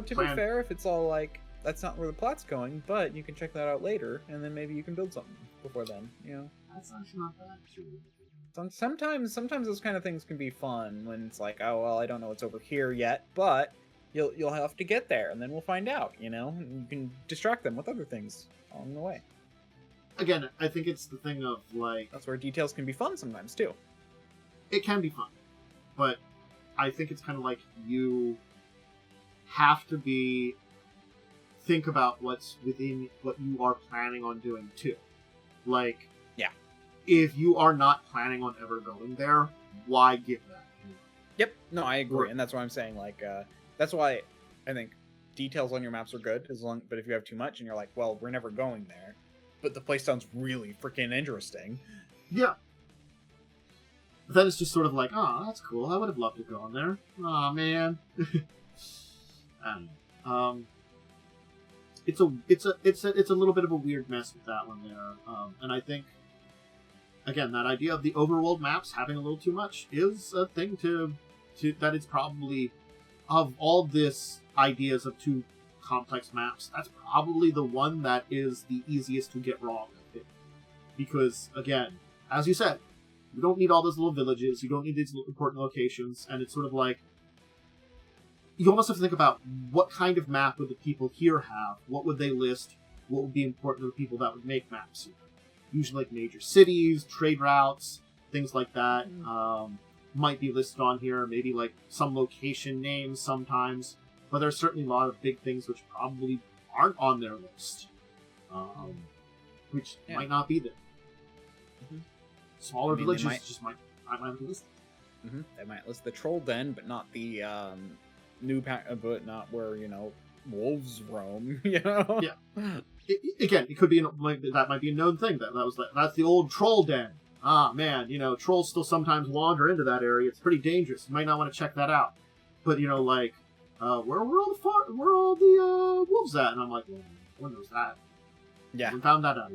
to be fair, if it's all like, that's not where the plot's going, but you can check that out later, and then maybe you can build something before then, you know? That's actually not bad, true. Sometimes those kind of things can be fun when it's like, oh, well, I don't know what's over here yet, but you'll have to get there, and then we'll find out, you know? And you can distract them with other things along the way. Again, I think it's the thing of, like... That's where details can be fun sometimes, too. It can be fun. But I think it's kind of like you have to be think about what's within what you are planning on doing too. Like, yeah, if you are not planning on ever going there, why give that? Yep. No, I agree, and that's why I'm saying, like, that's why I think details on your maps are good, but if you have too much and you're like, well, we're never going there, but the place sounds really freaking interesting. Yeah. But then it's just sort of like, oh, that's cool. I would have loved to go on there. Oh man. It's a little bit of a weird mess with that one there. And I think, again, that idea of the overworld maps having a little too much is a thing to that it's probably, of all this ideas of too complex maps, that's probably the one that is the easiest to get wrong, I think. Because, again, as you said, you don't need all those little villages, you don't need these important locations, and it's sort of like, you almost have to think about what kind of map would the people here have, what would they list, what would be important to the people that would make maps here. Usually like major cities, trade routes, things like that. Might be listed on here, maybe like some location names sometimes, but there's certainly a lot of big things which probably aren't on their list, which might not be there. Smaller villages just might be listed. They might list the Troll Den, but not the but not where, wolves roam. Yeah. It could be that might be a known thing. That's the old Troll Den. Ah, man, trolls still sometimes wander into that area. It's pretty dangerous. You might not want to check that out. But, where all the wolves at? And I'm like, well, no one knows that. Yeah. We found that out,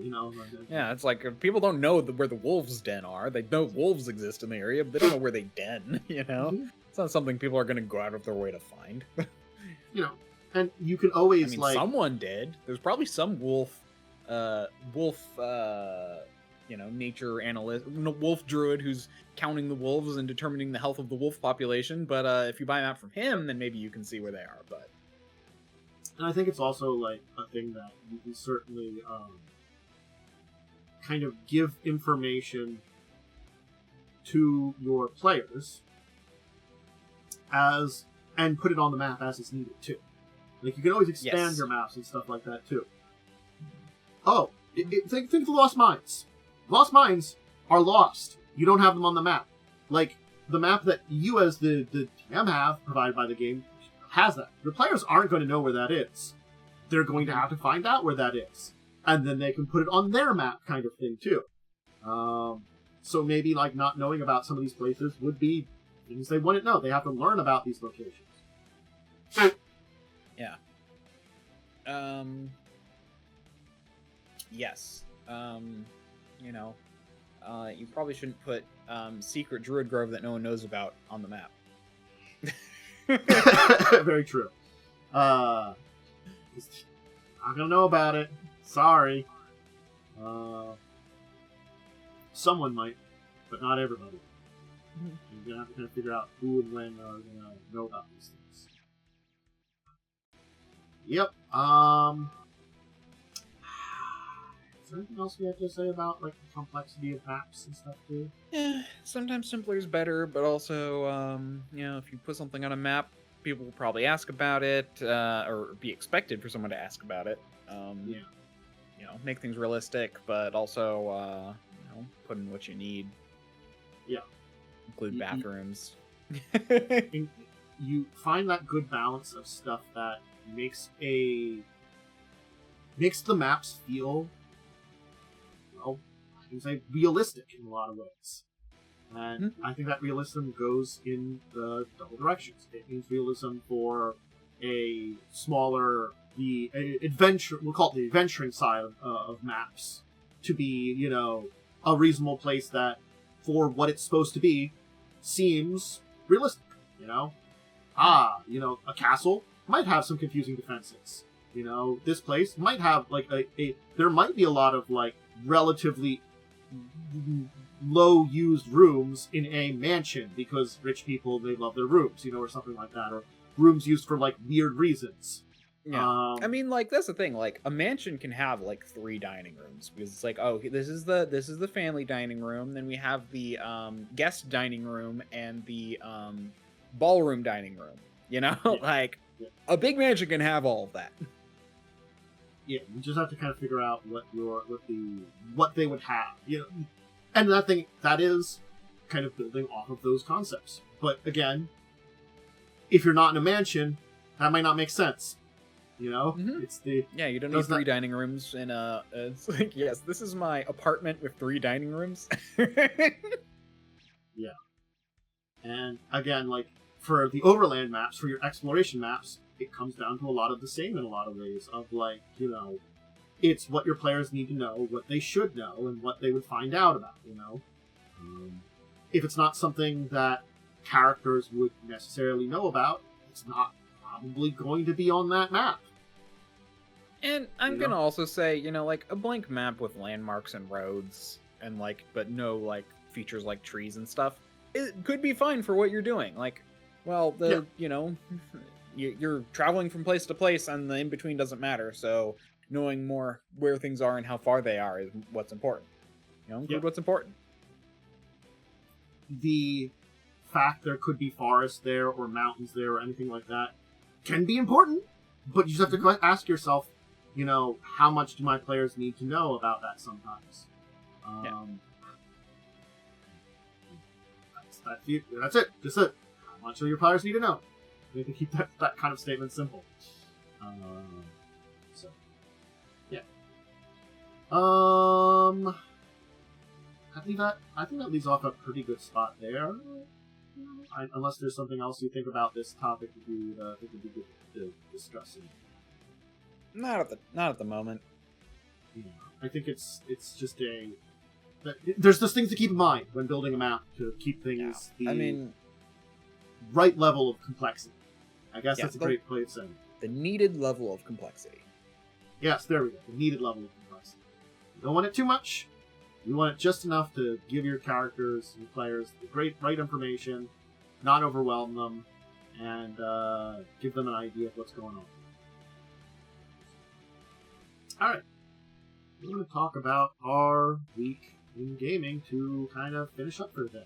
Yeah, it's like, people don't know where the wolves' den are. They know wolves exist in the area, but they don't know where they den, Mm-hmm. It's not something people are going to go out of their way to find. And you can always, someone did. There's probably some nature analyst, wolf druid who's counting the wolves and determining the health of the wolf population. But if you buy a map from him, then maybe you can see where they are. But and I think it's also like a thing that you can certainly kind of give information to your players and put it on the map as it's needed too. Like, you can always expand your maps and stuff like that too. Oh, think of the Lost Mines. Lost Mines are lost. You don't have them on the map. Like, the map that you as the DM have provided by the game has that. The players aren't going to know where that is. They're going to have to find out where that is. And then they can put it on their map kind of thing too. So maybe, like, not knowing about some of these places would be things they wouldn't know. They have to learn about these locations. Yeah. Yes. You probably shouldn't put secret Druid Grove that no one knows about on the map. Very true. Not gonna know about it. Sorry. Someone might, but not everybody. You're gonna have to kind of figure out who and when are gonna know about these things. Yep. Is there anything else we have to say about like the complexity of maps and stuff too? Yeah, sometimes simpler is better, but also, if you put something on a map, people will probably ask about it, or be expected for someone to ask about it. Make things realistic, but also, put in what you need. Yeah. Include bathrooms. You find that good balance of stuff that makes the maps feel, I can say realistic in a lot of ways. And I think that realism goes in the double directions. It means realism for a smaller, we'll call it the adventuring side of maps, to be, a reasonable place that, for what it's supposed to be, seems realistic, a castle might have some confusing defenses. This place might have, like, there might be a lot of, like, relatively low-used rooms in a mansion, because rich people, they love their rooms, or something like that, or rooms used for, like, weird reasons. Yeah. That's the thing, like, a mansion can have, like, 3 dining rooms, because it's like, oh, this is the family dining room, then we have the guest dining room and the ballroom dining room, Yeah. like, A big mansion can have all of that. Yeah, you just have to kind of figure out what they would have, and that is kind of building off of those concepts. But again, if you're not in a mansion, that might not make sense. It's you don't need 3 dining rooms in a. It's like, yes, this is my apartment with 3 dining rooms. Yeah, and again, like for the overland maps, for your exploration maps, it comes down to a lot of the same in a lot of ways. Of like, it's what your players need to know, what they should know, and what they would find out about. If it's not something that characters would necessarily know about, it's not probably going to be on that map. And I'm gonna also say, like a blank map with landmarks and roads and but no features like trees and stuff, it could be fine for what you're doing. You're traveling from place to place and the in-between doesn't matter, so knowing more where things are and how far they are is what's important. Include what's important. The fact there could be forests there or mountains there or anything like that can be important, but you just have to ask yourself, how much do my players need to know about that sometimes? That's it. Just it. How much do your players need to know? You have to keep that kind of statement simple. I think that leaves off a pretty good spot there. Unless there's something else you think about this topic that you think would be good to discuss. Not at the moment. Yeah, I think it's just there's those things to keep in mind when building a map to keep things right level of complexity. I guess that's a great way of saying it. The needed level of complexity. Yes, there we go. The needed level of complexity. You don't want it too much. You want it just enough to give your characters and players the right information, not overwhelm them, and give them an idea of what's going on. Alright. We're going to talk about our week in gaming to kind of finish up for the day.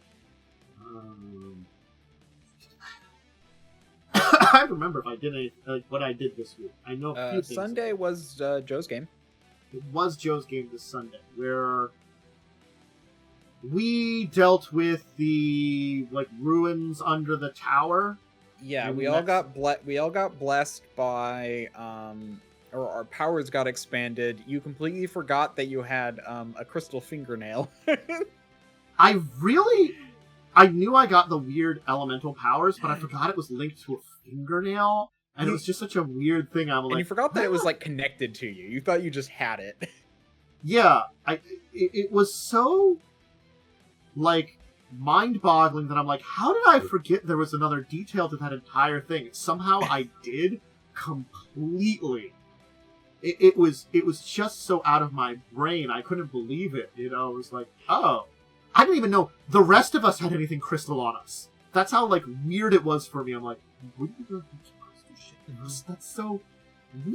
I remember if I did what I did this week. I know a few things. Sunday was Joe's game. It was Joe's game this Sunday, where we dealt with the ruins under the tower. Yeah, we all got blessed by or our powers got expanded. You completely forgot that you had a crystal fingernail. I knew I got the weird elemental powers, but I forgot it was linked to a fingernail, and it was just such a weird thing. And you forgot that it was connected to you. You thought you just had it. Yeah, it was so mind-boggling that I'm like, how did I forget there was another detail to that entire thing? Somehow I did completely. It was just so out of my brain. I couldn't believe it. It was like, oh, I didn't even know the rest of us had anything crystal on us. That's how weird it was for me. I'm like, what are you doing crystal shit? That's so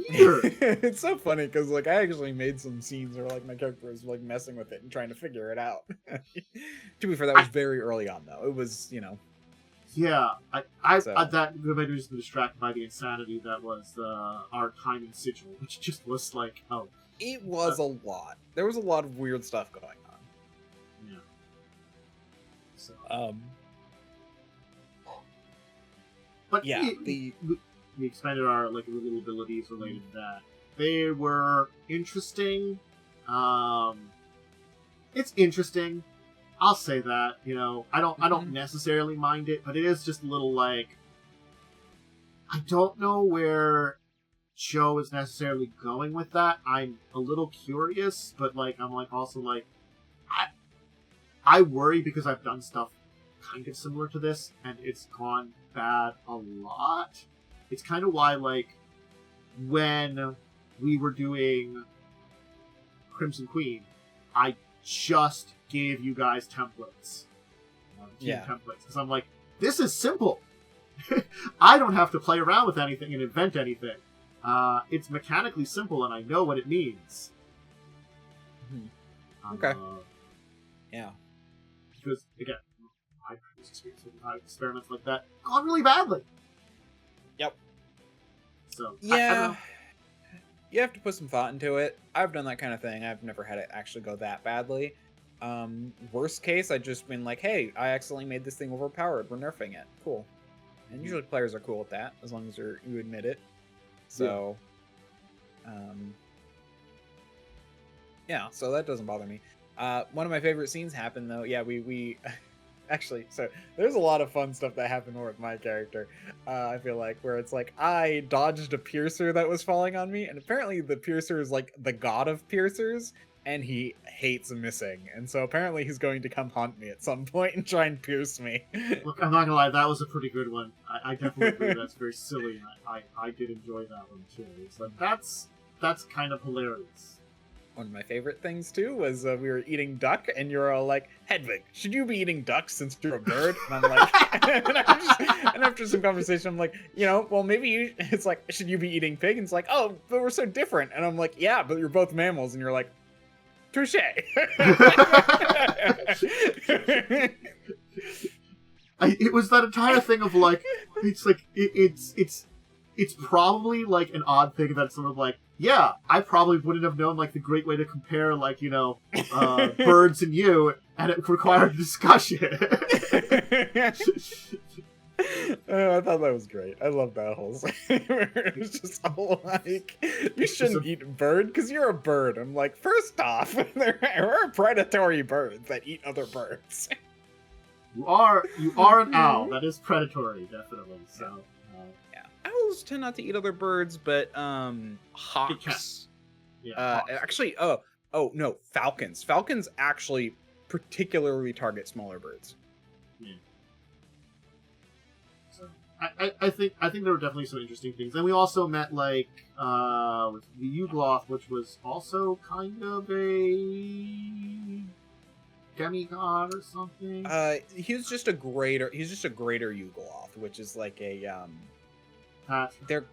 weird. It's so funny because I actually made some scenes where my character was messing with it and trying to figure it out. To be fair, that was very early on though. It was Yeah, that made me just distracted by the insanity that was our timing sigil, which just was oh. It was a lot. There was a lot of weird stuff going on. Yeah. So. But yeah, we expanded our little abilities related to that. They were interesting. It's interesting. I'll say that, I don't necessarily mind it, but it is just a little I don't know where Joe is necessarily going with that. I'm a little curious, but I'm also I worry because I've done stuff kind of similar to this, and it's gone bad a lot. It's kind of why, when we were doing Crimson Queen, I just gave you guys templates. Templates. Because I'm like, this is simple. I don't have to play around with anything and invent anything. It's mechanically simple, and I know what it means. Okay. Yeah. Because, again, my previous experience with experiments like that gone really badly. Yep. So yeah, I don't know. You have to put some thought into it. I've done that kind of thing. I've never had it actually go that badly. Worst case, I've just been like, hey, I accidentally made this thing overpowered. We're nerfing it. Cool. And usually players are cool with that, as long as you admit it. So, yeah, so that doesn't bother me. One of my favorite scenes happened, though. Yeah, we actually, so there's a lot of fun stuff that happened more with my character. I feel like, where it's like, I dodged a piercer that was falling on me, and apparently the piercer is like the god of piercers, and he hates missing. And so apparently he's going to come haunt me at some point and try and pierce me. Look, I'm not gonna lie, that was a pretty good one. I definitely agree. That's very silly. I did enjoy that one too. It's like that's kind of hilarious. One of my favorite things too was we were eating duck, and you're all like, "Hedwig, should you be eating duck since you're a bird?" And I'm like, and after some conversation, I'm like, well, maybe you. It's like, should you be eating pig? And it's like, oh, but we're so different. And I'm like, yeah, but you're both mammals, and you're like, touche. It was that entire thing of like, it's like it's probably like an odd thing that's sort of like, yeah, I probably wouldn't have known like the great way to compare like birds and you, and it required a discussion. I thought that was great. I love that whole scene. It was just all like, you shouldn't eat bird because you're a bird. I'm like, first off, there are predatory birds that eat other birds. You are an owl. That is predatory, definitely. So. Owls tend not to eat other birds, but hawks. Yeah. Actually, no, falcons. Falcons actually particularly target smaller birds. Yeah. So I think there were definitely some interesting things, and we also met like the Ugloth, which was also kind of a demigod or something. He's just a greater Ugloth, which is like a they're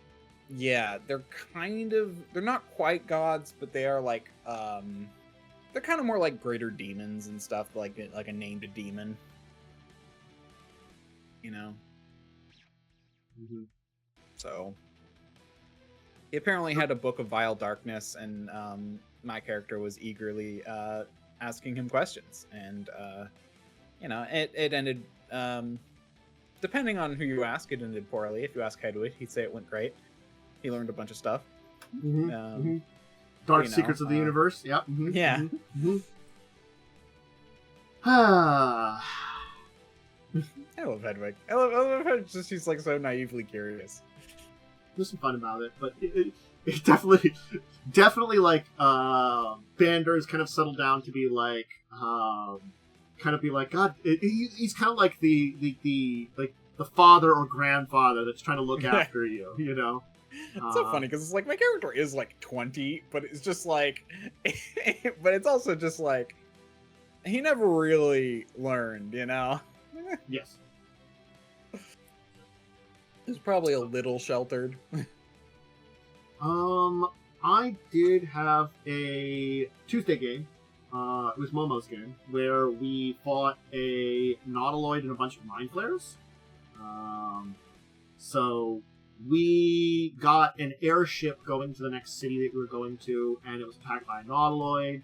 not quite gods, but they are like they're kind of more like greater demons and stuff, like a named demon, Mm-hmm. So he apparently had a book of vile darkness, and my character was eagerly asking him questions, and it ended depending on who you ask, it ended poorly. If you ask Hedwig, he'd say it went great. He learned a bunch of stuff. Mm-hmm. Dark secrets of the universe. Yep. Mm-hmm. Yeah. Mm-hmm. I love Hedwig. I love her. Just she's like so naively curious. There's some fun about it, but it definitely like Bander is kind of settled down to be like God. He's kind of like the father or grandfather that's trying to look after you. It's so funny because it's like my character is like 20, but it's just like, but it's also just like he never really learned, Yes. He's probably a little sheltered. I did have a Tuesday game. It was Momo's game, where we fought a Nautiloid and a bunch of Mind Flayers. So we got an airship going to the next city that we were going to, and it was attacked by a Nautiloid.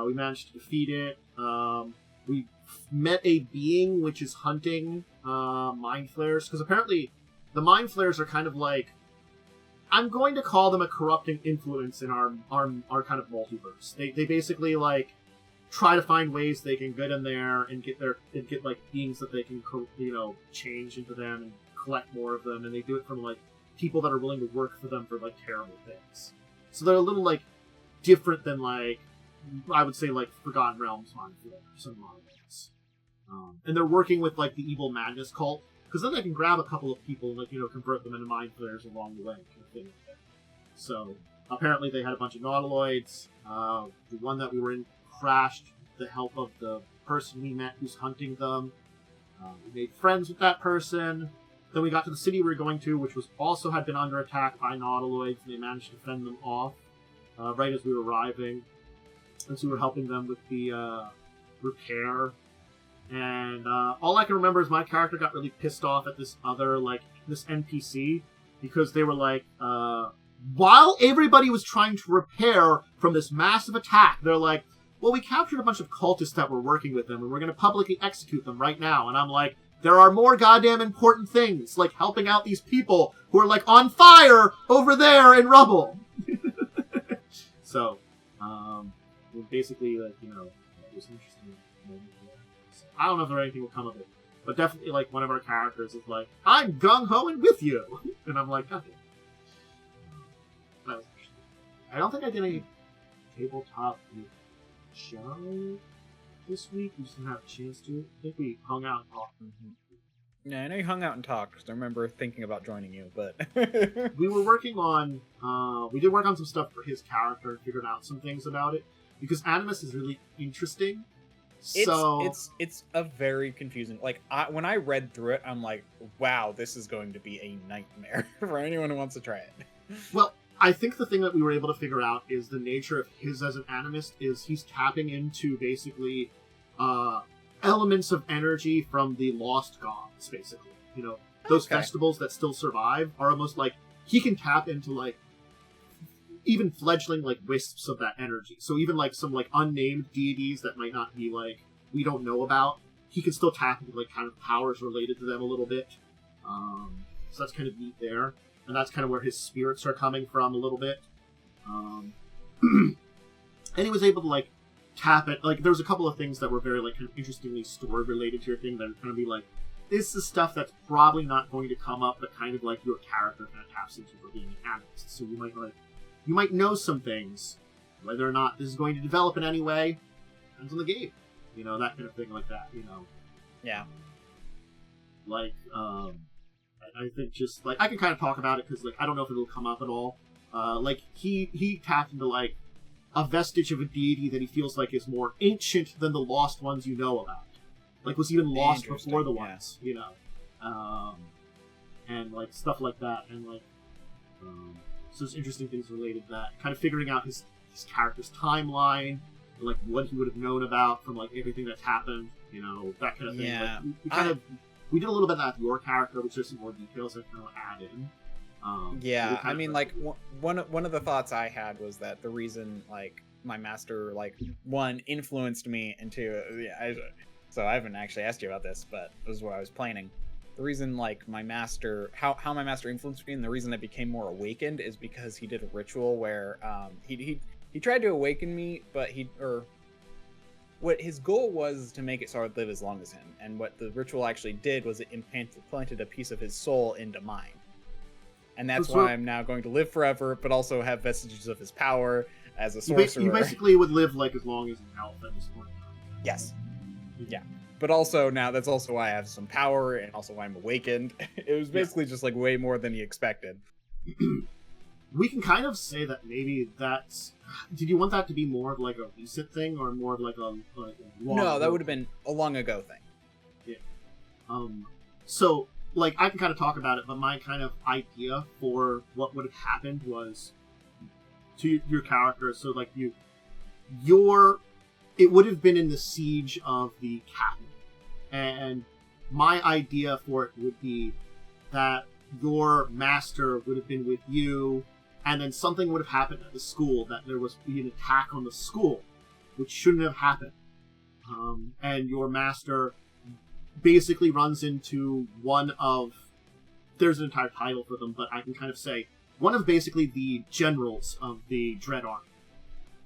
We managed to defeat it. We met a being which is hunting Mind Flayers, because apparently the Mind Flayers are kind of like, I'm going to call them a corrupting influence in our kind of multiverse. They basically like try to find ways they can get in there and get like beings that they can change into them and collect more of them, and they do it from like people that are willing to work for them for like terrible things. So they're a little like different than like I would say like Forgotten Realms Mind Flayers in a lot of ways. And they're working with like the evil Magnus cult, because then they can grab a couple of people and like convert them into Mind Flayers along the way, kind of thing. So apparently they had a bunch of Nautiloids. The one that we were in crashed with the help of the person we met who's hunting them. We made friends with that person. Then we got to the city we were going to, which was also had been under attack by Nautiloids, and they managed to fend them off right as we were arriving. And so we were helping them with the repair. And all I can remember is my character got really pissed off at this other, like, this NPC because they were like, while everybody was trying to repair from this massive attack, they're like, well, we captured a bunch of cultists that were working with them, and we're going to publicly execute them right now. And I'm like, there are more goddamn important things, like helping out these people who are, like, on fire over there in rubble. So, basically, like, you know, it was an interesting moment. So, I don't know if anything will come of it, but definitely, like, one of our characters is like, I'm gung-ho and with you! And I'm like, okay. That was interesting. I don't think I did any tabletop show this week. We just didn't have a chance to. I think we hung out and talked. Yeah, I know you hung out and talked, because I remember thinking about joining you, but... We were working on... we did work on some stuff for his character and figured out some things about it, because Animus is really interesting. It's a very confusing... Like, when I read through it, I'm like, wow, this is going to be a nightmare for anyone who wants to try it. Well, I think the thing that we were able to figure out is the nature of his as an animist is he's tapping into basically elements of energy from the lost gods, basically. You know, those festivals that still survive are almost like he can tap into like even fledgling like wisps of that energy. So even like some like unnamed deities that might not be like we don't know about, he can still tap into like kind of powers related to them a little bit. So that's kind of neat there. And that's kind of where his spirits are coming from a little bit. And he was able to, like, tap it. Like, there was a couple of things that were very, like, kind of interestingly story related to your thing that are going to be like, this is stuff that's probably not going to come up, but kind of, like, your character kind of taps into for being an analyst. So you might, like, you might know some things. Whether or not this is going to develop in any way, depends on the game. You know, that kind of thing like that, you know. Yeah. Like, I think just, like, I can kind of talk about it because, like, I don't know if it'll come up at all. Like, he tapped into, like, a vestige of a deity that he feels like is more ancient than the lost ones you know about. Like, was even lost before the ones, you know. And, like, stuff like that. And, like, so there's interesting things related to that. Kind of figuring out his character's timeline, and, like, what he would have known about from, like, everything that's happened, you know, that kind of thing. Yeah. Like, we did a little bit of that with your character, which there's some more details I kind of add in. Yeah, I mean, like, one of the thoughts I had was that the reason, like, my master, like, one, influenced me, and two, so I haven't actually asked you about this, but it was what I was planning. The reason, like, my master, how my master influenced me, and the reason I became more awakened is because he did a ritual where, he tried to awaken me, but what his goal was to make it so I'd live as long as him, and what the ritual actually did was it implanted a piece of his soul into mine. And that's why I'm now going to live forever, but also have vestiges of his power as a sorcerer. You basically would live, like, as long as in health at this point. Yes. Yeah. But also, now, that's also why I have some power, and also why I'm awakened. It was basically just, like, way more than he expected. We can kind of say that maybe that's... Did you want that to be more of, like, a recent thing, or more of, like, a No, that would have been a long ago thing. Yeah. So, like, I can kind of talk about it, but my kind of idea for what would have happened was to your character, so, like, it would have been in the siege of the capital. And my idea for it would be that your master would have been with you, and then something would have happened at the school, that there was be an attack on the school, which shouldn't have happened. And your master basically runs into one of... There's an entire title for them, but I can kind of say one of basically the generals of the Dread Army,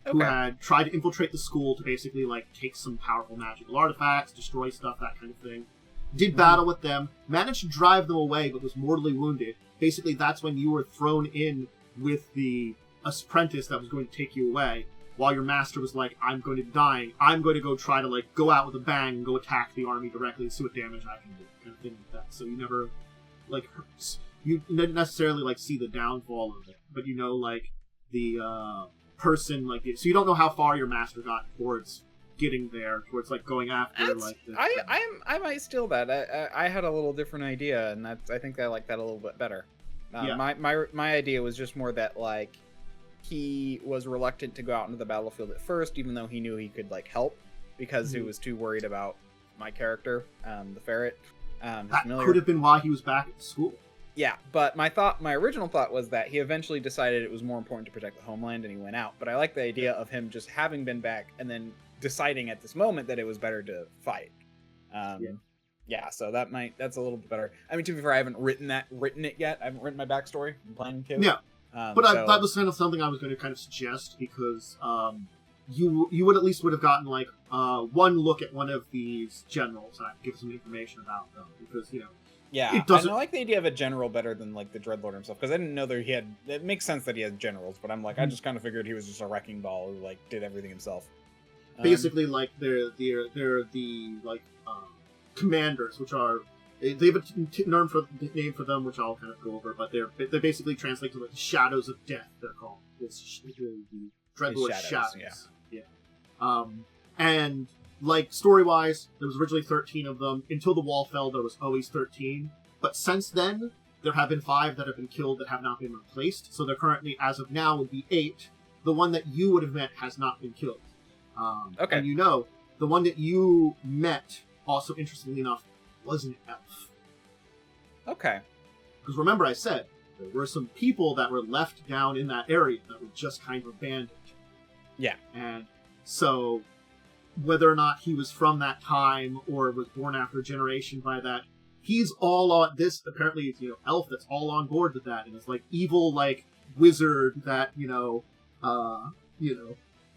who had tried to infiltrate the school to basically, like, take some powerful magical artifacts, destroy stuff, that kind of thing. Did battle with them, managed to drive them away, but was mortally wounded. Basically, that's when you were thrown in with the apprentice that was going to take you away, while your master was like, I'm going to be dying, I'm going to go try to, like, go out with a bang and go attack the army directly and see what damage I can do, kind of thing like that. So you never, like, you didn't necessarily, like, see the downfall of it, but you know, like, the, person, like, so you don't know how far your master got towards getting there, towards, like, going after, like, this. I might steal that. I had a little different idea, and I think I like that a little bit better. Yeah. My idea was just more that, like, he was reluctant to go out into the battlefield at first, even though he knew he could, like, help, because he was too worried about my character, the ferret. That could have been why he was back at school. Yeah, but my original thought was that he eventually decided it was more important to protect the homeland and he went out. But I like the idea of him just having been back and then deciding at this moment that it was better to fight. Yeah, so that's a little bit better. I mean, to be fair, I haven't written it yet. I haven't written my backstory. I'm planning to. Yeah, but that was kind of something I was going to kind of suggest because you would at least would have gotten like one look at one of these generals and I could give some information about them because Yeah, it doesn't... I like the idea of a general better than like the Dreadlord himself because I didn't know that he had. It makes sense that he has generals, but I'm like, I just kind of figured he was just a wrecking ball who like did everything himself. Basically, like they're the like commanders, which are they have a name for them, which I'll kind of go over, but they basically translate to like the shadows of death. They're called the Dreadlord shadows. Yeah. And like story-wise, there was originally 13 of them. Until the wall fell, there was always 13. But since then, there have been 5 that have been killed that have not been replaced. So there currently, as of now, would be 8. The one that you would have met has not been killed. Okay. And the one that you met, also interestingly enough, was an elf. Okay. Because remember I said, there were some people that were left down in that area that were just kind of abandoned. Yeah. And so... whether or not he was from that time or was born after a generation by that, he's all on this. Apparently, it's elf that's all on board with that, and it's like evil, like wizard that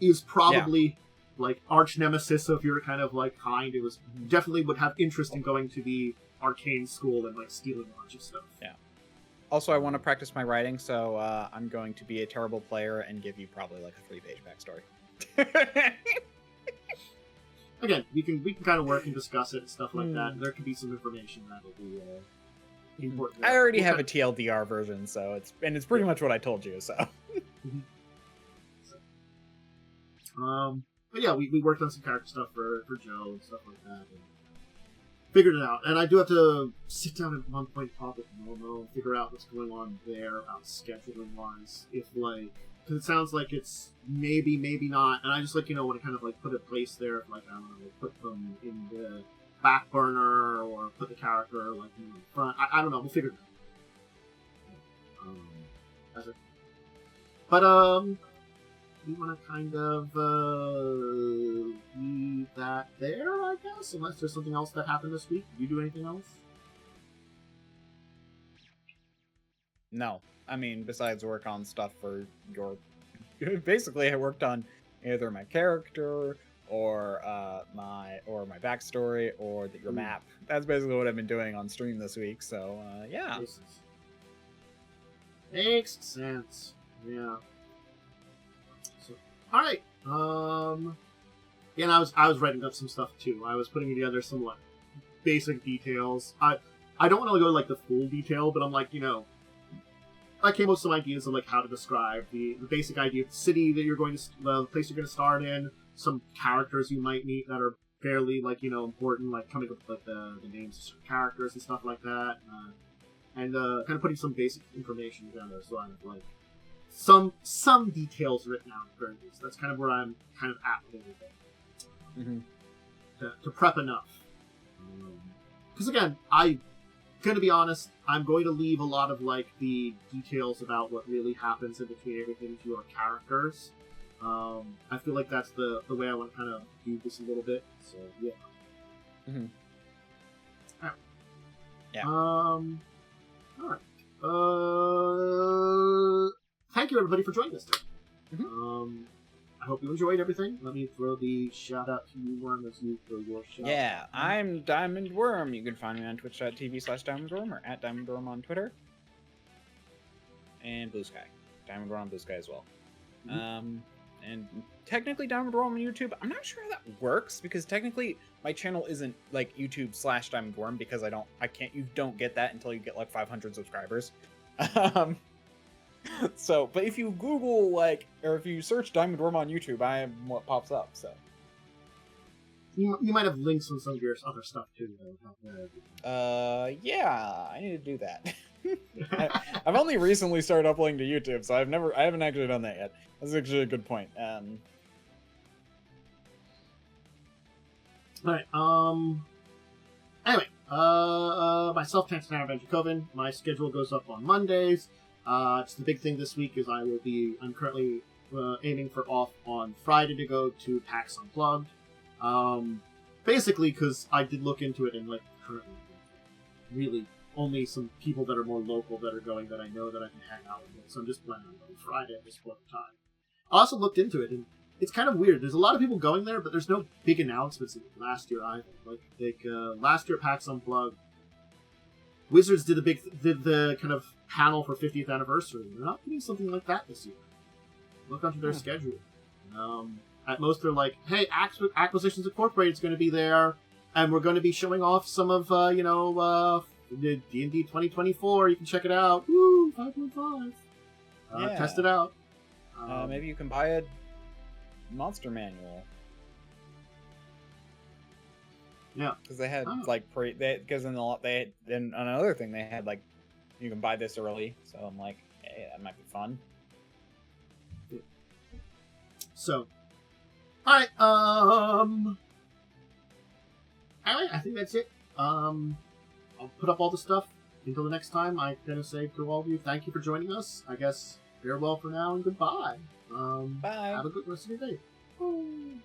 is probably like arch nemesis of your kind of like kind. It was definitely would have interest in going to the arcane school and like stealing a bunch of stuff. Yeah. Also, I want to practice my writing, so I'm going to be a terrible player and give you probably like a 3-page backstory. Again, we can kind of work and discuss it and stuff like that. There could be some information that'll be important. I already have a TLDR version, so it's pretty much what I told you. So, but yeah, we worked on some character stuff for Joe and stuff like that, and figured it out. And I do have to sit down at one point, talk with Momo, and figure out what's going on there about scheduling wise. If like. Because it sounds like it's maybe not, and I just want to kind of like put a place there, like I don't know, like put them in the back burner or put the character like in the front. I don't know, we'll figure it out. But we want to kind of leave that there, I guess, unless there's something else that happened this week. Did you do anything else? No. I mean, besides work on stuff for your... Basically, I worked on either my character or my backstory or your map. That's basically what I've been doing on stream this week. So yeah, makes sense. Yeah. So, all right. And I was writing up some stuff too. I was putting together some like basic details. I don't want to go like the full detail, but I'm like I came up with some ideas of like how to describe the basic idea of the city that you're going to, the place you're going to start in, some characters you might meet that are fairly like important, like coming up with like the names of certain characters and stuff like that, and kind of putting some basic information together. So I have like some details written out at very least. That's kind of where I'm kind of at with everything. To prep enough, because again, to be honest, I'm going to leave a lot of like the details about what really happens in between everything to your characters. I feel like that's the way I want to kind of do this a little bit. So yeah. Alright. Yeah. Alright. Thank you everybody for joining us today. I hope you enjoyed everything. Let me throw the shout out to you, Worm, as you throw your shout out. Yeah, I'm DiamondWyrm. You can find me on twitch.tv/DiamondWyrm or at DiamondWyrm on Twitter. And Blue Sky. DiamondWyrm on Blue Sky as well. And technically DiamondWyrm on YouTube. I'm not sure how that works because technically my channel isn't like YouTube/DiamondWyrm because you don't get that until you get like 500 subscribers. So, but if you Google, or if you search DiamondWyrm on YouTube, I am what pops up, so. You might have links on some of your other stuff, too, though. Yeah, I need to do that. I've only recently started uploading to YouTube, so I haven't actually done that yet. That's actually a good point. Alright, anyway, myself, Dracovin. My schedule goes up on Mondays. It's the big thing this week is I'm currently aiming for off on Friday to go to PAX Unplugged. Basically, because I did look into it and like currently, really only some people that are more local that are going that I know that I can hang out with. So I'm just planning on going Friday at this point in time. I also looked into it, and it's kind of weird. There's a lot of people going there, but there's no big announcements last year either. Like last year at PAX Unplugged, Wizards did the kind of panel for 50th anniversary. They're not doing something like that this year. Look onto their schedule. At most, they're like, "Hey, Acquisitions Incorporated is going to be there, and we're going to be showing off some of the D&D 2024. You can check it out. Woo, 5.5. Test it out. Maybe you can buy a monster manual." Yeah, because they had then another thing they had like you can buy this early. So I'm like, hey, that might be fun. Yeah. So, all right. Anyway, I think that's it. I'll put up all the stuff until the next time. I'm gonna say to all of you, thank you for joining us. I guess farewell for now and goodbye. Bye. Have a good rest of your day. Bye.